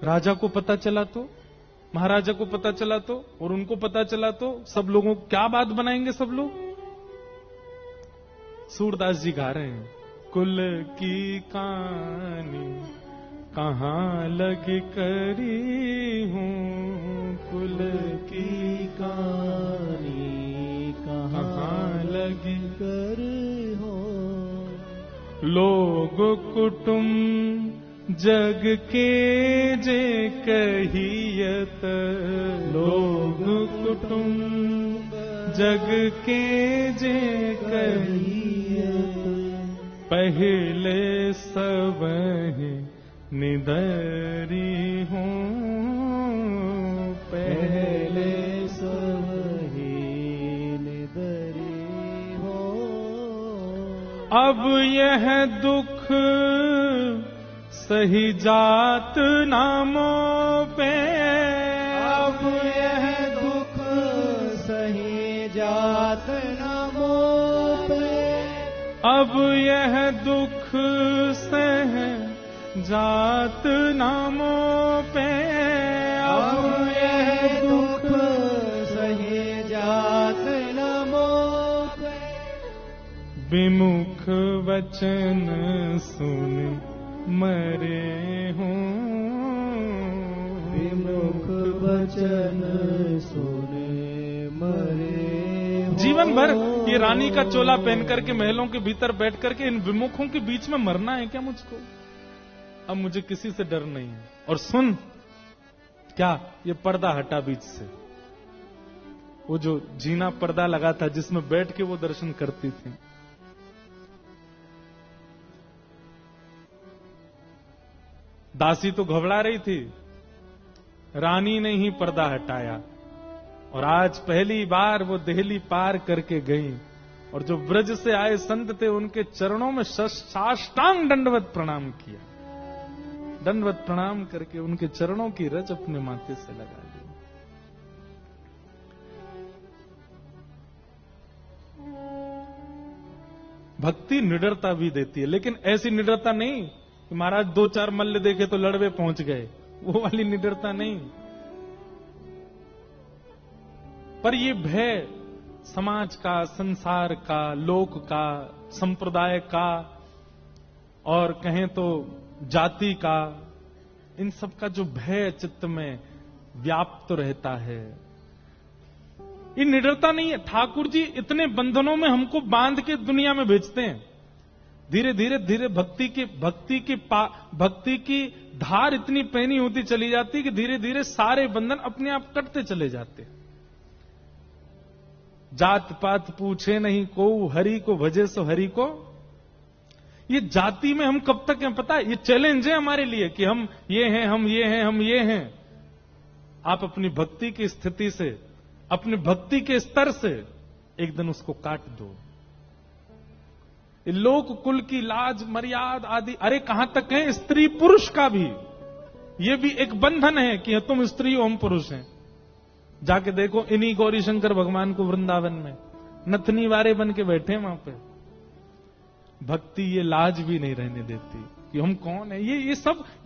राजा को पता चला तो, महाराजा को पता चला तो, और उनको पता चला तो सब लोगों को क्या बात बनाएंगे सब लोग? सूरदास जी गा रहे हैं, कुल की कहानी कहाँ लग करी हूँ, कुल की कहानी कहाँ लग कर हो। लोग कुटुंब जग के जे कहियत, लोग कुटुंब जग के जे कहियत, पहले सबहि निदरी हूँ, पहले सबहि निदरी हो। अब यह दुख सही जात नामों पे, अब यह दुख सही जात नामों पे, अब यह दुख सह जात नामों पे, अब यह दुख सही जात नामों पे। विमुख वचन सुन मरे हूँ, विमुख वचन सुने मरे हो। जीवन भर ये रानी का चोला पहन करके महलों के भीतर बैठ करके इन विमुखों के बीच में मरना है क्या मुझको? अब मुझे किसी से डर नहीं है। और सुन, क्या ये पर्दा हटा बीच से, वो जो जीना पर्दा लगा था जिसमें बैठ के वो दर्शन करती थी, दासी तो घबरा रही थी, रानी ने ही पर्दा हटाया। और आज पहली बार वो देहली पार करके गई, और जो ब्रज से आए संत थे उनके चरणों में साष्टांग दंडवत प्रणाम किया। दंडवत प्रणाम करके उनके चरणों की रज अपने माथे से लगा ली। भक्ति निडरता भी देती है, लेकिन ऐसी निडरता नहीं कि महाराज 2-4 मल्ल देखे तो लड़वे पहुंच गए, वो वाली निडरता नहीं। पर ये भय समाज का, संसार का, लोक का, संप्रदाय का, और कहें तो जाति का, इन सब का जो भय चित्त में व्याप्त रहता है, ये निडरता नहीं है। ठाकुर जी इतने बंधनों में हमको बांध के दुनिया में भेजते हैं। धीरे धीरे धीरे भक्ति की धार इतनी पैनी होती चली जाती कि धीरे धीरे सारे बंधन अपने आप कटते चले जाते। जात पात पूछे नहीं को, हरि को भजे सो हरि को। ये जाति में हम कब तक हैं पता है? ये चैलेंज है हमारे लिए कि हम ये हैं, हम ये हैं, हम ये हैं। आप अपनी भक्ति की स्थिति से, अपनी भक्ति के स्तर से एक दिन उसको काट दो। लोक कुल की लाज मर्याद आदि, अरे कहां तक है स्त्री पुरुष का भी, ये भी एक बंधन है कि तुम स्त्री हो हम पुरुष हैं। जाके देखो इन्हीं गौरी शंकर भगवान को वृंदावन में नथनी वारे बन के बैठे वहां पे। भक्ति ये लाज भी नहीं रहने देती कि हम कौन है। ये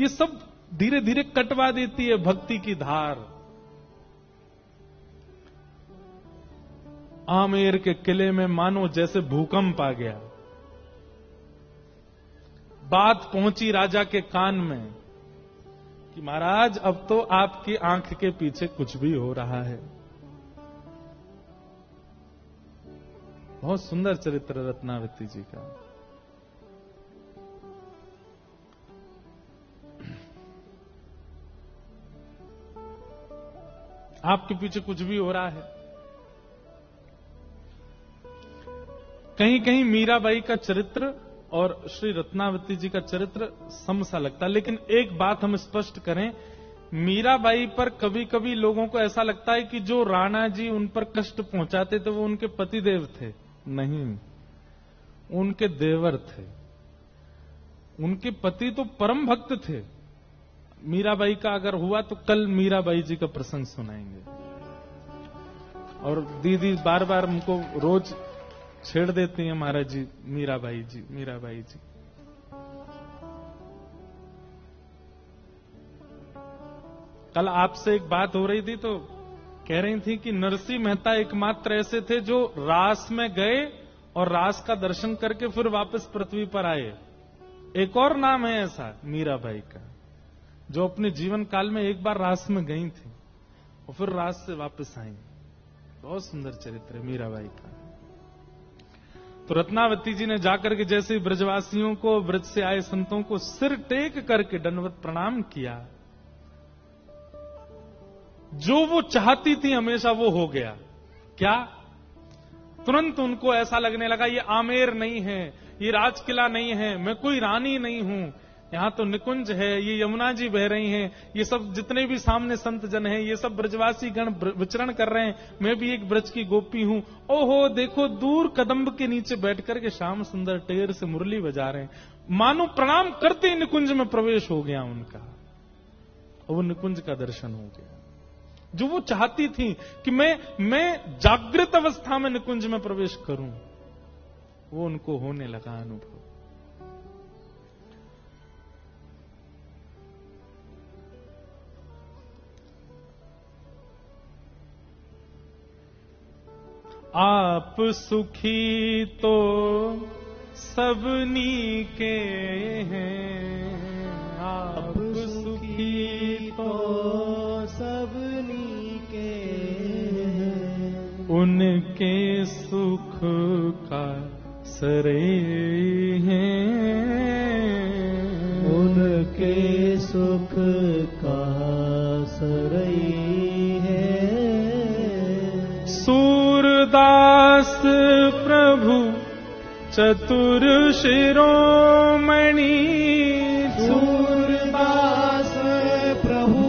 सब धीरे धीरे कटवा देती है भक्ति की धार। आमेर के किले में मानो जैसे भूकंप आ गया। बात पहुंची राजा के कान में कि महाराज अब तो आपकी आंख के पीछे कुछ भी हो रहा है। बहुत सुंदर चरित्र रत्नावती जी का। आपके पीछे कुछ भी हो रहा है। कहीं कहीं मीराबाई का चरित्र और श्री रत्नावती जी का चरित्र समसा लगता है, लेकिन एक बात हम स्पष्ट करें, मीराबाई पर कभी कभी लोगों को ऐसा लगता है कि जो राणा जी उन पर कष्ट पहुंचाते थे वो उनके पतिदेव थे। नहीं, उनके देवर थे। उनके पति तो परम भक्त थे। मीराबाई का अगर हुआ तो कल मीराबाई जी का प्रसंग सुनाएंगे। और दीदी बार बार हमको रोज छेड़ देती हैं, महाराज जी मीराबाई जी मीराबाई जी। कल आपसे एक बात हो रही थी तो कह रही थी कि नरसिंह मेहता एकमात्र ऐसे थे जो रास में गए और रास का दर्शन करके फिर वापस पृथ्वी पर आए। एक और नाम है ऐसा मीराबाई का, जो अपने जीवन काल में एक बार रास में गई थी और फिर रास से वापस आई। बहुत सुंदर चरित्र है मीराबाई का। तो रत्नावती जी ने जाकर के जैसे ब्रजवासियों को, ब्रज से आए संतों को सिर टेक करके दंडवत प्रणाम किया। जो वो चाहती थी हमेशा वो हो गया। क्या? तुरंत उनको ऐसा लगने लगा ये आमेर नहीं है, ये राजकिला नहीं है, मैं कोई रानी नहीं हूं, यहां तो निकुंज है, ये यमुना जी बह रही हैं, ये सब जितने भी सामने संत जन हैं ये सब ब्रजवासी गण विचरण कर रहे हैं, मैं भी एक ब्रज की गोपी हूं। ओहो देखो दूर कदम्ब के नीचे बैठ करके श्याम सुंदर टेर से मुरली बजा रहे हैं। मानो प्रणाम करते ही निकुंज में प्रवेश हो गया उनका, और वो निकुंज का दर्शन हो गया। जो वो चाहती थी कि मैं जागृत अवस्था में निकुंज में प्रवेश करूं, वो उनको होने लगा अनुभव। आप सुखी तो सबनी के हैं, आप सुखी तो सबनी के हैं, उनके सुख का सरे हैं, उनके सुख का सरे हैं। सूरदास प्रभु चतुर शिरोमणि, सूरदास प्रभु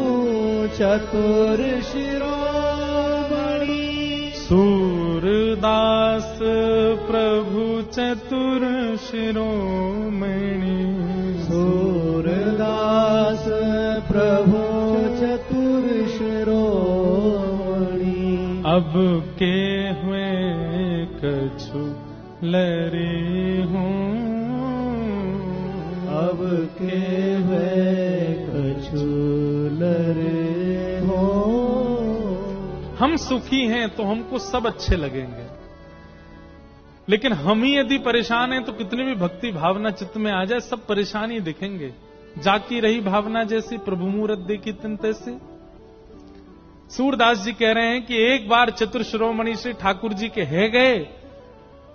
चतुर शिरोमणि, सूरदास प्रभु चतुर शिरोमणि, सूरदास प्रभु चतुर शिरोमणि। अब के हुए कछु लरे हूँ, अब के हुए कछु लरे हो। हम सुखी हैं तो हमको सब अच्छे लगेंगे, लेकिन हम ही यदि परेशान हैं तो कितनी भी भक्ति भावना चित्त में आ जाए सब परेशानी दिखेंगे। जाकी रही भावना जैसी प्रभु मूरत देखी तिन तैसी। सूरदास जी कह रहे हैं कि एक बार चतुर शिरोमणि श्री ठाकुर जी के है गए,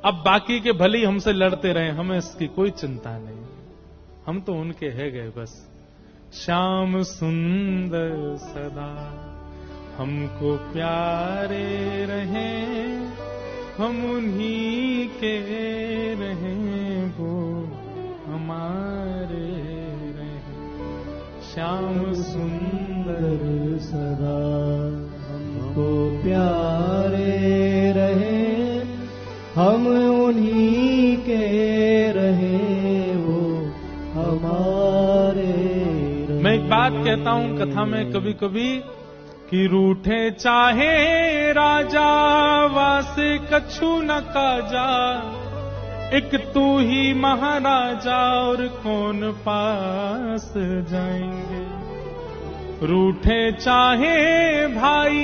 अब बाकी के भले ही हमसे लड़ते रहे, हमें इसकी कोई चिंता नहीं, हम तो उनके है गए बस। श्याम सुंदर सदा हमको प्यारे रहे, हम उन्हीं के रहें वो हमारे रहें। श्याम सुंदर सदा हमको प्यारे रहे, हम उन्हीं के रहे वो हमारे रहे। मैं एक बात कहता हूं कथा में कभी कभी कि रूठे चाहे राजा वासे कछु न काजा, एक तू ही महाराजा और कौन पास जाएंगे। रूठे चाहे भाई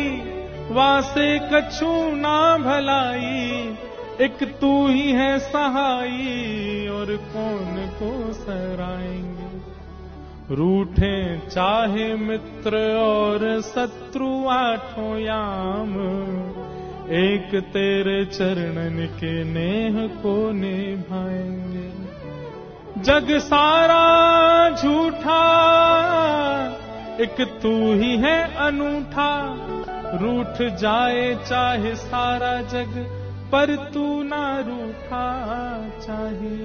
वासे कछु ना भलाई, एक तू ही है सहाई और कौन को सराएंगे। रूठे चाहे मित्र और शत्रु आठों याम, एक तेरे चरणन के नेह को निभाएंगे। जग सारा झूठा एक तू ही है अनूठा, रूठ जाए चाहे सारा जग पर तू ना रूठा चाहे।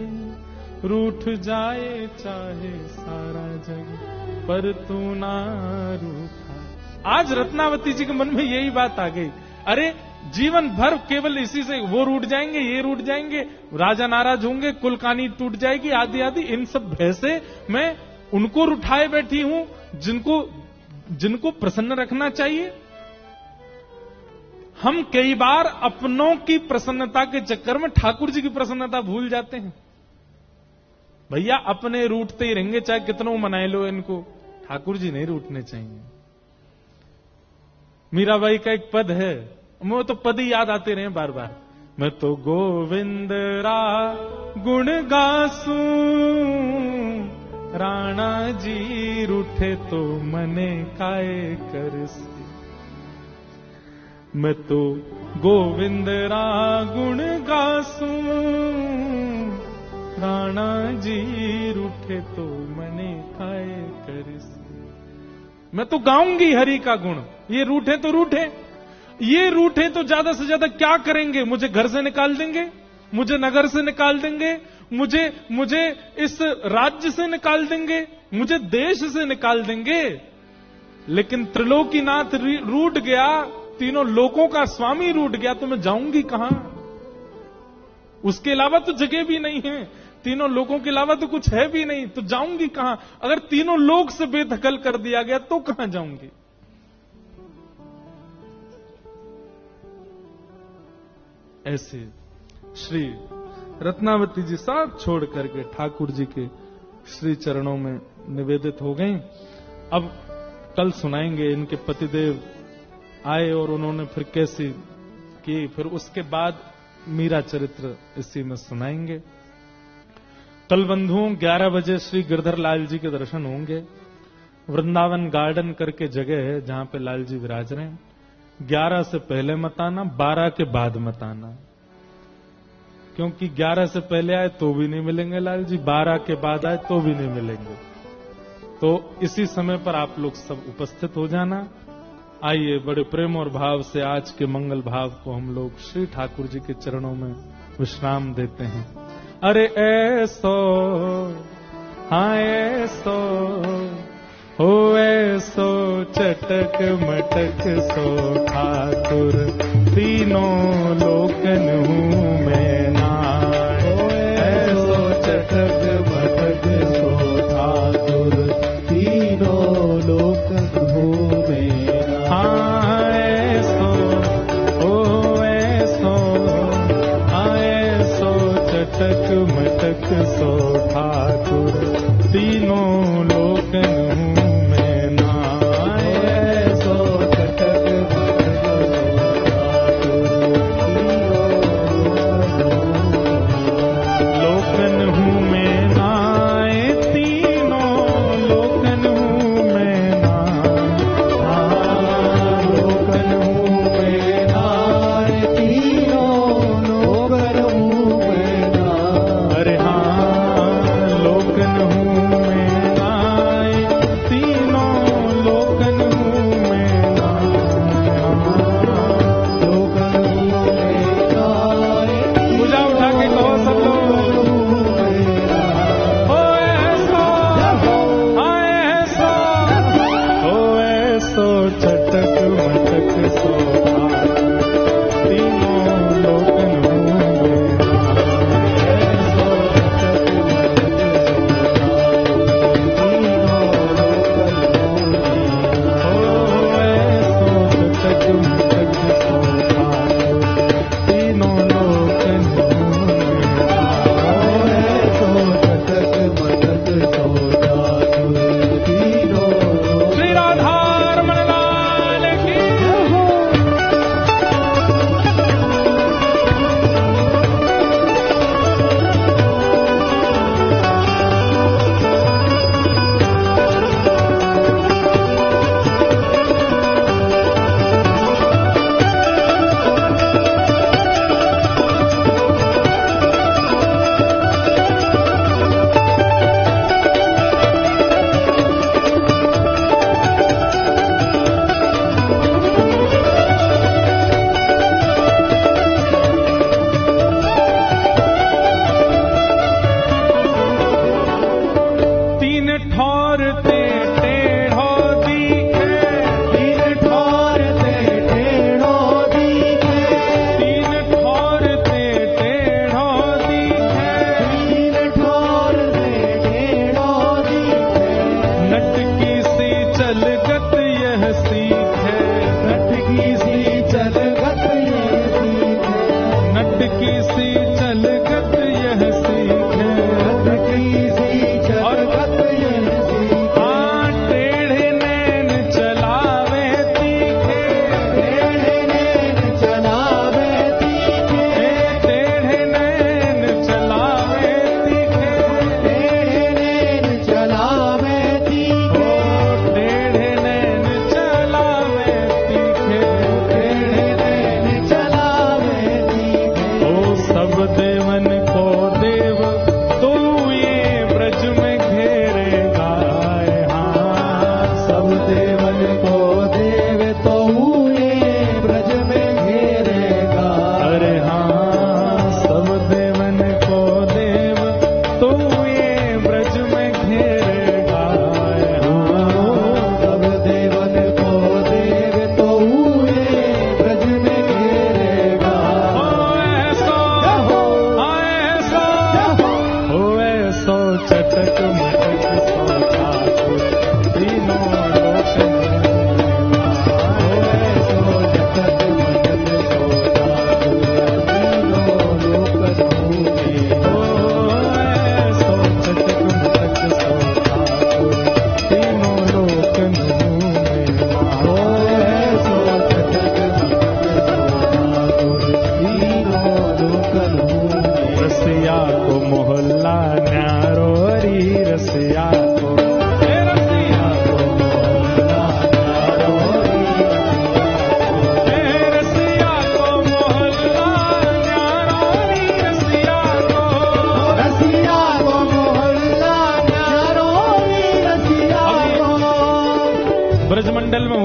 रूठ जाए चाहे सारा जग पर तू ना रूठा। आज रत्नावती जी के मन में यही बात आ गई, अरे जीवन भर केवल इसी से, वो रूठ जाएंगे, ये रूठ जाएंगे, राजा नाराज होंगे, कुल कहानी टूट जाएगी, आदि आदि, इन सब भय से मैं उनको रुठाए बैठी हूं जिनको प्रसन्न रखना चाहिए। हम कई बार अपनों की प्रसन्नता के चक्कर में ठाकुर जी की प्रसन्नता भूल जाते हैं। भैया अपने रूठते ही रहेंगे, चाहे कितनों मनाए लो इनको, ठाकुर जी नहीं रूठने चाहिए। मीराबाई का एक पद है, वो तो पद ही याद आते रहे बार बार। मैं तो गोविंद रा गुण गासू, राणा जी रूठे तो मने काए करसी। मैं तो गोविंद रा गुण गासू, राणा जी रूठे तो मने काए करसी। मैं तो गाऊंगी हरि का गुण, ये रूठे तो रूठे, ये रूठे तो ज्यादा से ज्यादा क्या करेंगे? मुझे घर से निकाल देंगे, मुझे नगर से निकाल देंगे, मुझे इस राज्य से निकाल देंगे, मुझे देश से निकाल देंगे। लेकिन त्रिलोकीनाथ रूठ गया, तीनों लोकों का स्वामी रूठ गया, तो मैं जाऊंगी कहां? उसके अलावा तो जगह भी नहीं है, तीनों लोगों के अलावा तो कुछ है भी नहीं, तो जाऊंगी कहां? अगर तीनों लोक से बेदखल कर दिया गया तो कहां जाऊंगी? ऐसे श्री रत्नावती जी सब छोड़ करके ठाकुर जी के श्री चरणों में निवेदित हो गई। अब कल सुनाएंगे इनके पतिदेव आए और उन्होंने फिर कैसी की, फिर उसके बाद मीरा चरित्र इसी में सुनाएंगे। कल बंधुओं 11 बजे श्री गिरधर लाल जी के दर्शन होंगे। वृंदावन गार्डन करके जगह है जहां पे लाल जी विराज रहे हैं। 11 से पहले मत आना, 12 के बाद मत आना, क्योंकि 11 से पहले आए तो भी नहीं मिलेंगे लाल जी, 12 के बाद आए तो भी नहीं मिलेंगे। तो इसी समय पर आप लोग सब उपस्थित हो जाना। आइए बड़े प्रेम और भाव से आज के मंगल भाव को हम लोग श्री ठाकुर जी के चरणों में विश्राम देते हैं। अरे ऐसो हाँ ऐसो हो ऐसो चटक मटक सो ठाकुर, तीनों लोकन हूँ मैं नाय। ऐसो चटक मटक सो ठाकुर, तीनों लोकन हूँ मैं नाय। हाँ ऐसो हो ऐसो, हाँ ऐसो चटक मटक सो ठाकुर, तीनों लोकन हूँ लोकन हूँ मैं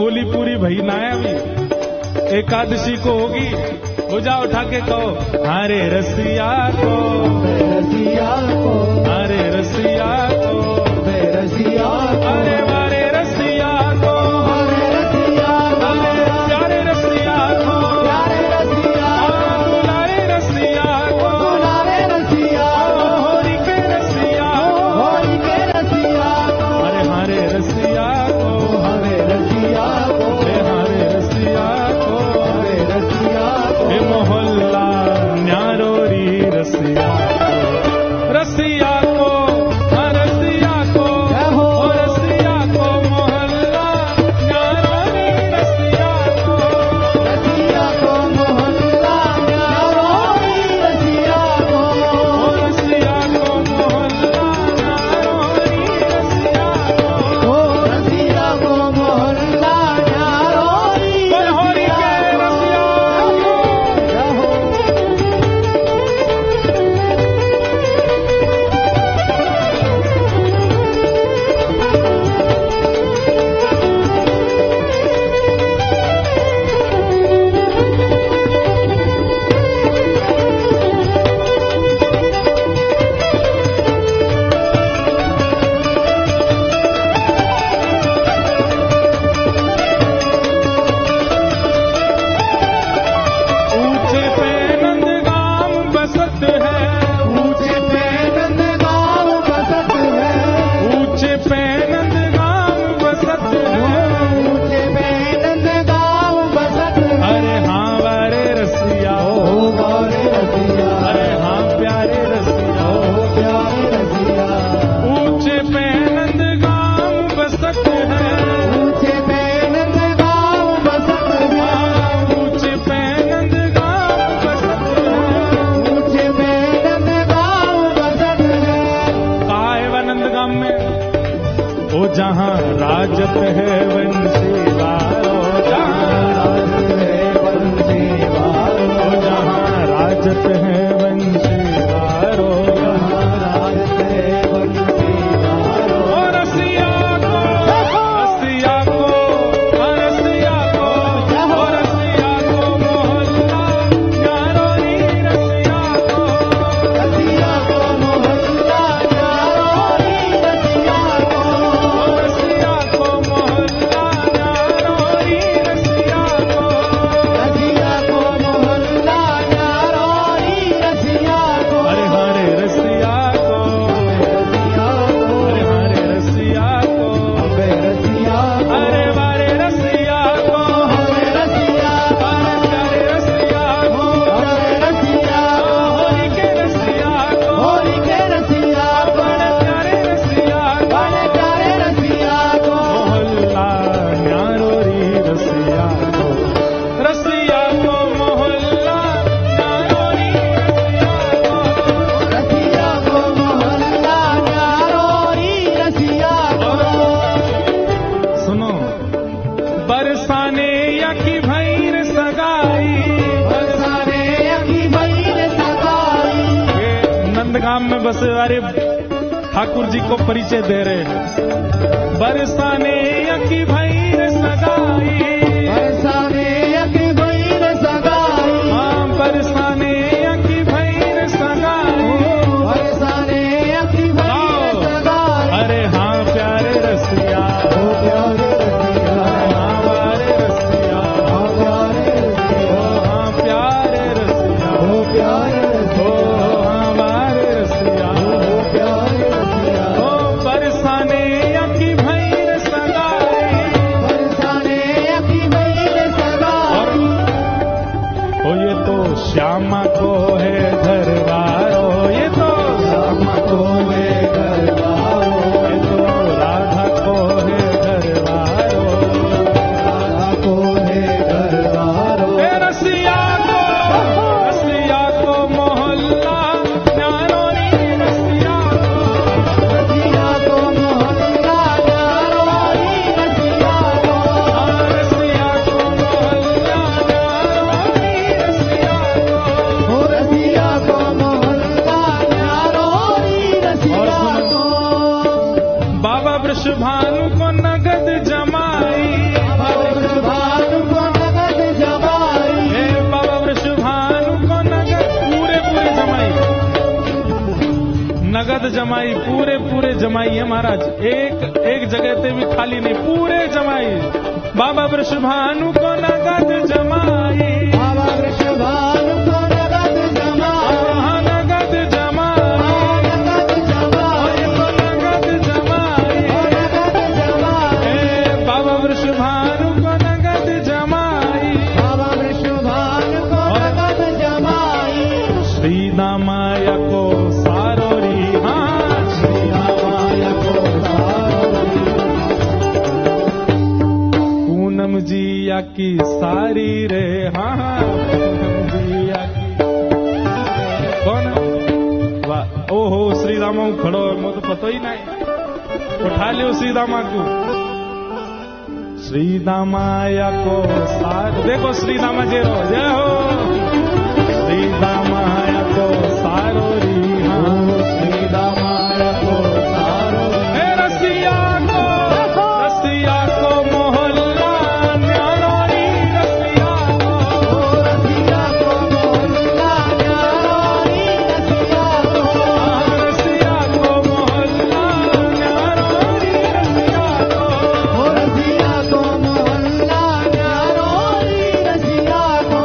गोली पूरी भई ना है अभी, एकादशी को होगी। भुजा उठा के कहो हरे रसिया को, रसिया को, हरे रसिया को, रसिया को, अरे वारे रसिया को, हरे रसिया को, प्यारे रसिया को, प्यारे रसिया को, दुलारे रसिया को, दुलारे रसिया को, होरी के रसिया को, होरी के रसिया को, अरे हरे रसिया को, हरे रसिया को, हरे रसिया को, हरे रसिया को, हे मोहल्ला न्यारोरी रसिया को, रसिया को, रसिया को, जय हो, रसिया को, मोहल्ला न्यारोरी रसिया को, रसिया को, मोहल्ला न्यारोरी रसिया को, रसिया को, मोहल्ला न्यारोरी रसिया को, रसिया को, मोहल्ला न्यारोरी होरी के रसिया को। जय हो। ऊंचे पे नंदगाम बसत है, ऊंचे पे नंदगांव बसत है, ऊंचे पे नंदगाम बसत है, ऊंचे पे नंदगांव बसत है। अरे हाँ वारे रसिया ओ गौरे रसिया, अरे हाँ प्यारे रसिया ओ प्यारे रसिया, ऊंचे पे नंदगाम बसत है, ऊंचे पे नंदगांव बसत है, ऊंचे पे नंदगाम बसत है। ऊंचे पे नंदगांव बसत है। कहा है वह नंदगाम में, ओ जहाँ राजत है वंशीवारो, राज है बंसीवारो, ओ जहाँ राजत है वंशीवारो, राज है बंसीवारो, ओ रसिया को, रसिया को, रसिया को, ओ रसिया को, मोहल्ला न्यारोरी रसिया को, रसिया को, मोहल्ला न्यारोरी रसिया को, ओ रसिया को, मोहल्ला न्यारोरी रसिया को, रसिया को, मोहल्ला न्यारोरी रसिया को, अरे हरे रसिया को, अरे हरे रसिया को, अबे रसिया को, अरे वारे रसिया को, हरे रसिया को, अरे प्यारे रसिया को, हरे रसिया को, होरी के रसिया को, होरी के रसिया को, बड़े प्यारे रसिया को, बड़े प्यारे रसिया को, मोहल्ला न्यारोरी रसिया को, रसिया को, मोहल्ला न्यारोरी रसिया को, रसिया को, मोहल्ला न्यारोरी रसिया को, सुनो बरसाने या की भैर सगाई, बरसाने अखी भैर सगाई, ये नंदगाम में बसे वाले ठाकुर जी को परिचय दे रहे हैं। बरसाने या की भैर सगाई, बरसाने अखी भैर सगाई, हाँ बरसाने या की भैर सगाई, बरसाने अखी भैर सगाई, अरे हाँ प्यारे रसिया, ओ प्यारे रसिया, हाँ वारे रसिया, ओ प्यारे रसिया, हाँ प्यारे रसिया, ओ प्यारे रसिया, हाँ वारे रसिया, ओ प्यारे रसिया, ओ बरसाने या की भैर सगाई, बरसाने अखी भैर सगाई, ओ ये तो श्यामा को है धरवारो, ये तो रामा को है घरवारो, ये तो राधा को है धरवारो, राधा को है घरवारो, ए रसिया को मोहल्ला न्यारोरी रसिया को, रसिया को, मोहल्ला न्यारोरी रसिया को, रसिया को मोहल्ला न्यारोरी रसिया को, ओ रसिया को, मोहल्ला न्यारोरी रसिया को, बाबा वृषभानु को नगद जमाई, बाबा नगद जमाई, पूरे पूरे जमाई है महाराज, एक जगह पे भी खाली नहीं, पूरे जमाई। बाबा वृषभानु को नगद जमाई, बाबा वृषभानु को नगद जमाई, नगद जमाई, नगद जमाई, नगद जमाई, नगद जमाई, बाबा वृषभानु को नगद जमाई, बाबा वृषभानु को नगद जमाई, श्री दामाया को सारोरी, हाँ श्री रामाया को सारोरी, पूनम जिया की सारी रे, हाँ पूनम जिया की कौन वाह, ओहो श्री रामा खड़ो मुझे तो पता ही नहीं, उठा लियो श्री रामा को, श्री दामाया को सार, देखो श्री दामा जे रो, जय हो श्री दामाया को सारोरी, हाँ श्री रामाया को सारोरी, रसिया को मोहल्ला न्यारोरी, रसिया को, रसिया को मोहल्ला न्यारोरी, रसिया को, रसिया को मोहल्ला न्यारोरी, रसिया को, रसिया को मोहल्ला न्यारोरी, रसिया को,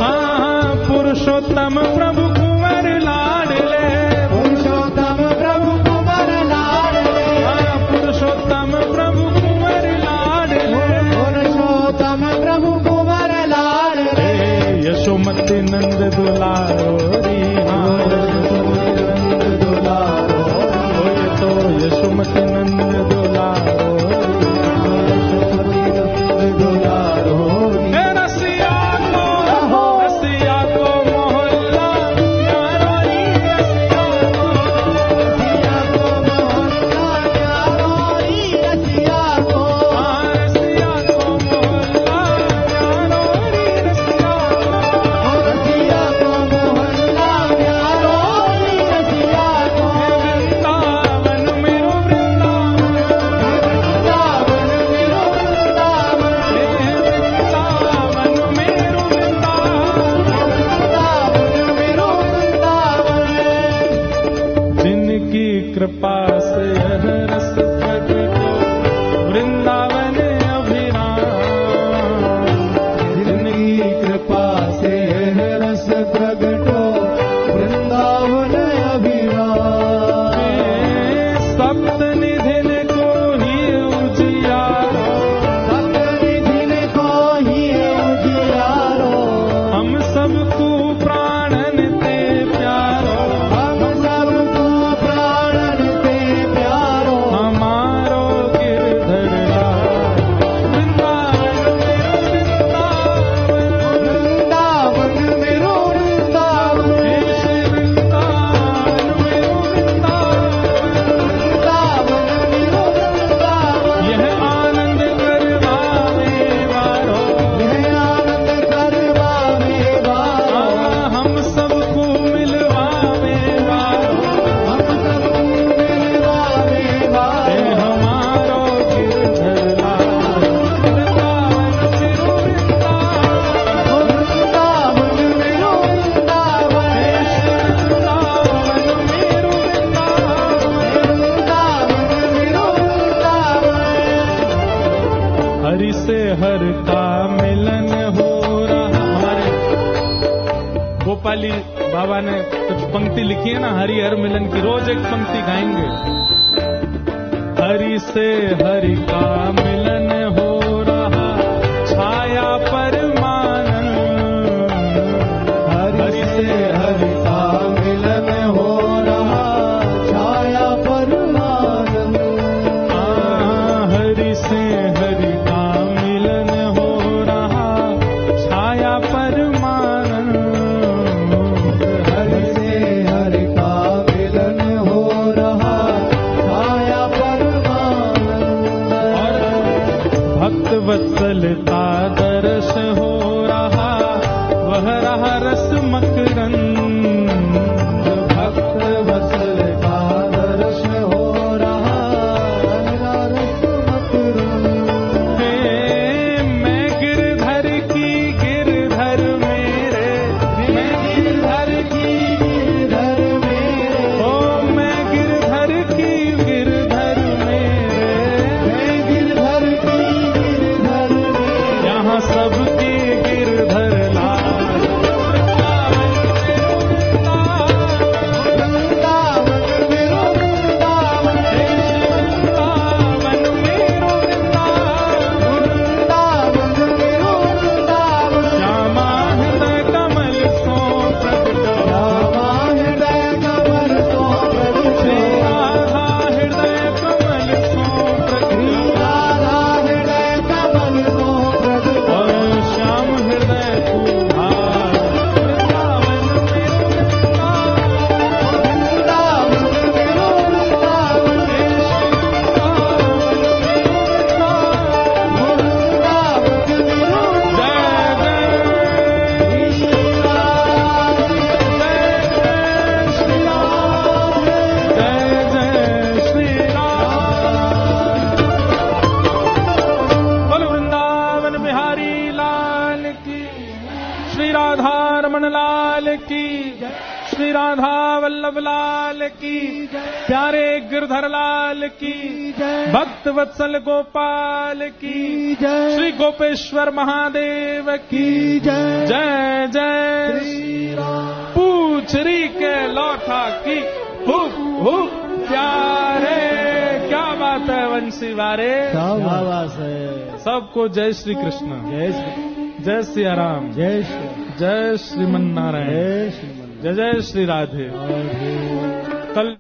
हाँ पुरुषोत्तम प्रभु कुंवर लाडले, पुरुषोत्तम प्रभु कुंवर लाडले, हाँ पुरुषोत्तम प्रभु कुंवर लाडले, पुरुषोत्तम प्रभु कुंवर लाडले, यशोमती नंद दुलारोरी, हाँ नंद दुलारो, ये तो यशोमती नंद दुलारोरी, नंद दुलारो, रसिया को मोहल्ला न्यारोरी, रसिया को, रसिया को मोहल्ला न्यारोरी, रसिया को, हाँ रसिया को मोहल्ला न्यारोरी, रसिया को, रसिया को मोहल्ला न्यारोरी, रसिया को, वृंदावन मेरो वृंदावन, वृंदावन मेरो वृंदावन, वृंदावन मेरो वृंदावन, वृंदावन मेरो वृंदावन, जिनकी कृपा से यह रस प्रगटो वृंदावन अभिराम, जिनकी कृपा से है रस प्रगटो वृंदावन अभिराम, सप्त निधिन को ही उजियारो, सप्तनिधिन को ही उजियारो, हम सबको प्राणन ते प्यारो, हम सबको प्राणन से प्यारो, हमारो गिरधर लाल, वृंदावन मेरो वृंदावन, वृंदावन मेरो वृंदावन, हे श्री वृंदावन मेरो वृंदावन, वृंदावन मेरो वृंदावन, यह आनंद करवावे वारो, यह आनंद करवावे वारो, हम सबको मिलवावे वारो, हम सबको मिलवावे हे वारो, हमारो गिरधर लाल, वृंदावन मेरो वृंदावन, वृंदावन मेरो वृंदावन, हे श्री वृंदावन मेरो वृंदावन, वृंदावन मेरो वृंदावन, हरि से हर का मिलन हो रहा। हमारे गोपाली बाबा ने कुछ पंक्ति लिखी है ना हरि हर मिलन की, रोज एक पंक्ति गाएंगे। हरि से हरि का मिलन हो रहा, छाया परमानंद, हरि से हरि का मिलन हो रहा, छाया परमानंद, हरि से हरि का मिलन हो रहा, छाया परमानंद, हरि से हरि का मिलन हो रहा, छाया परमानंद, लाल की, श्री राधा वल्लभ लाल की, प्यारे गिरधर लाल की, भक्त वत्सल गोपाल की, श्री गोपेश्वर महादेव की जय जय। पूछरी के लौटा की हुप हुप प्यारे, क्या बात है वंशी वारे, सबको जय श्री कृष्ण, जय सिया राम, जय श्रीमन नारायण, जय जय श्री राधे। कल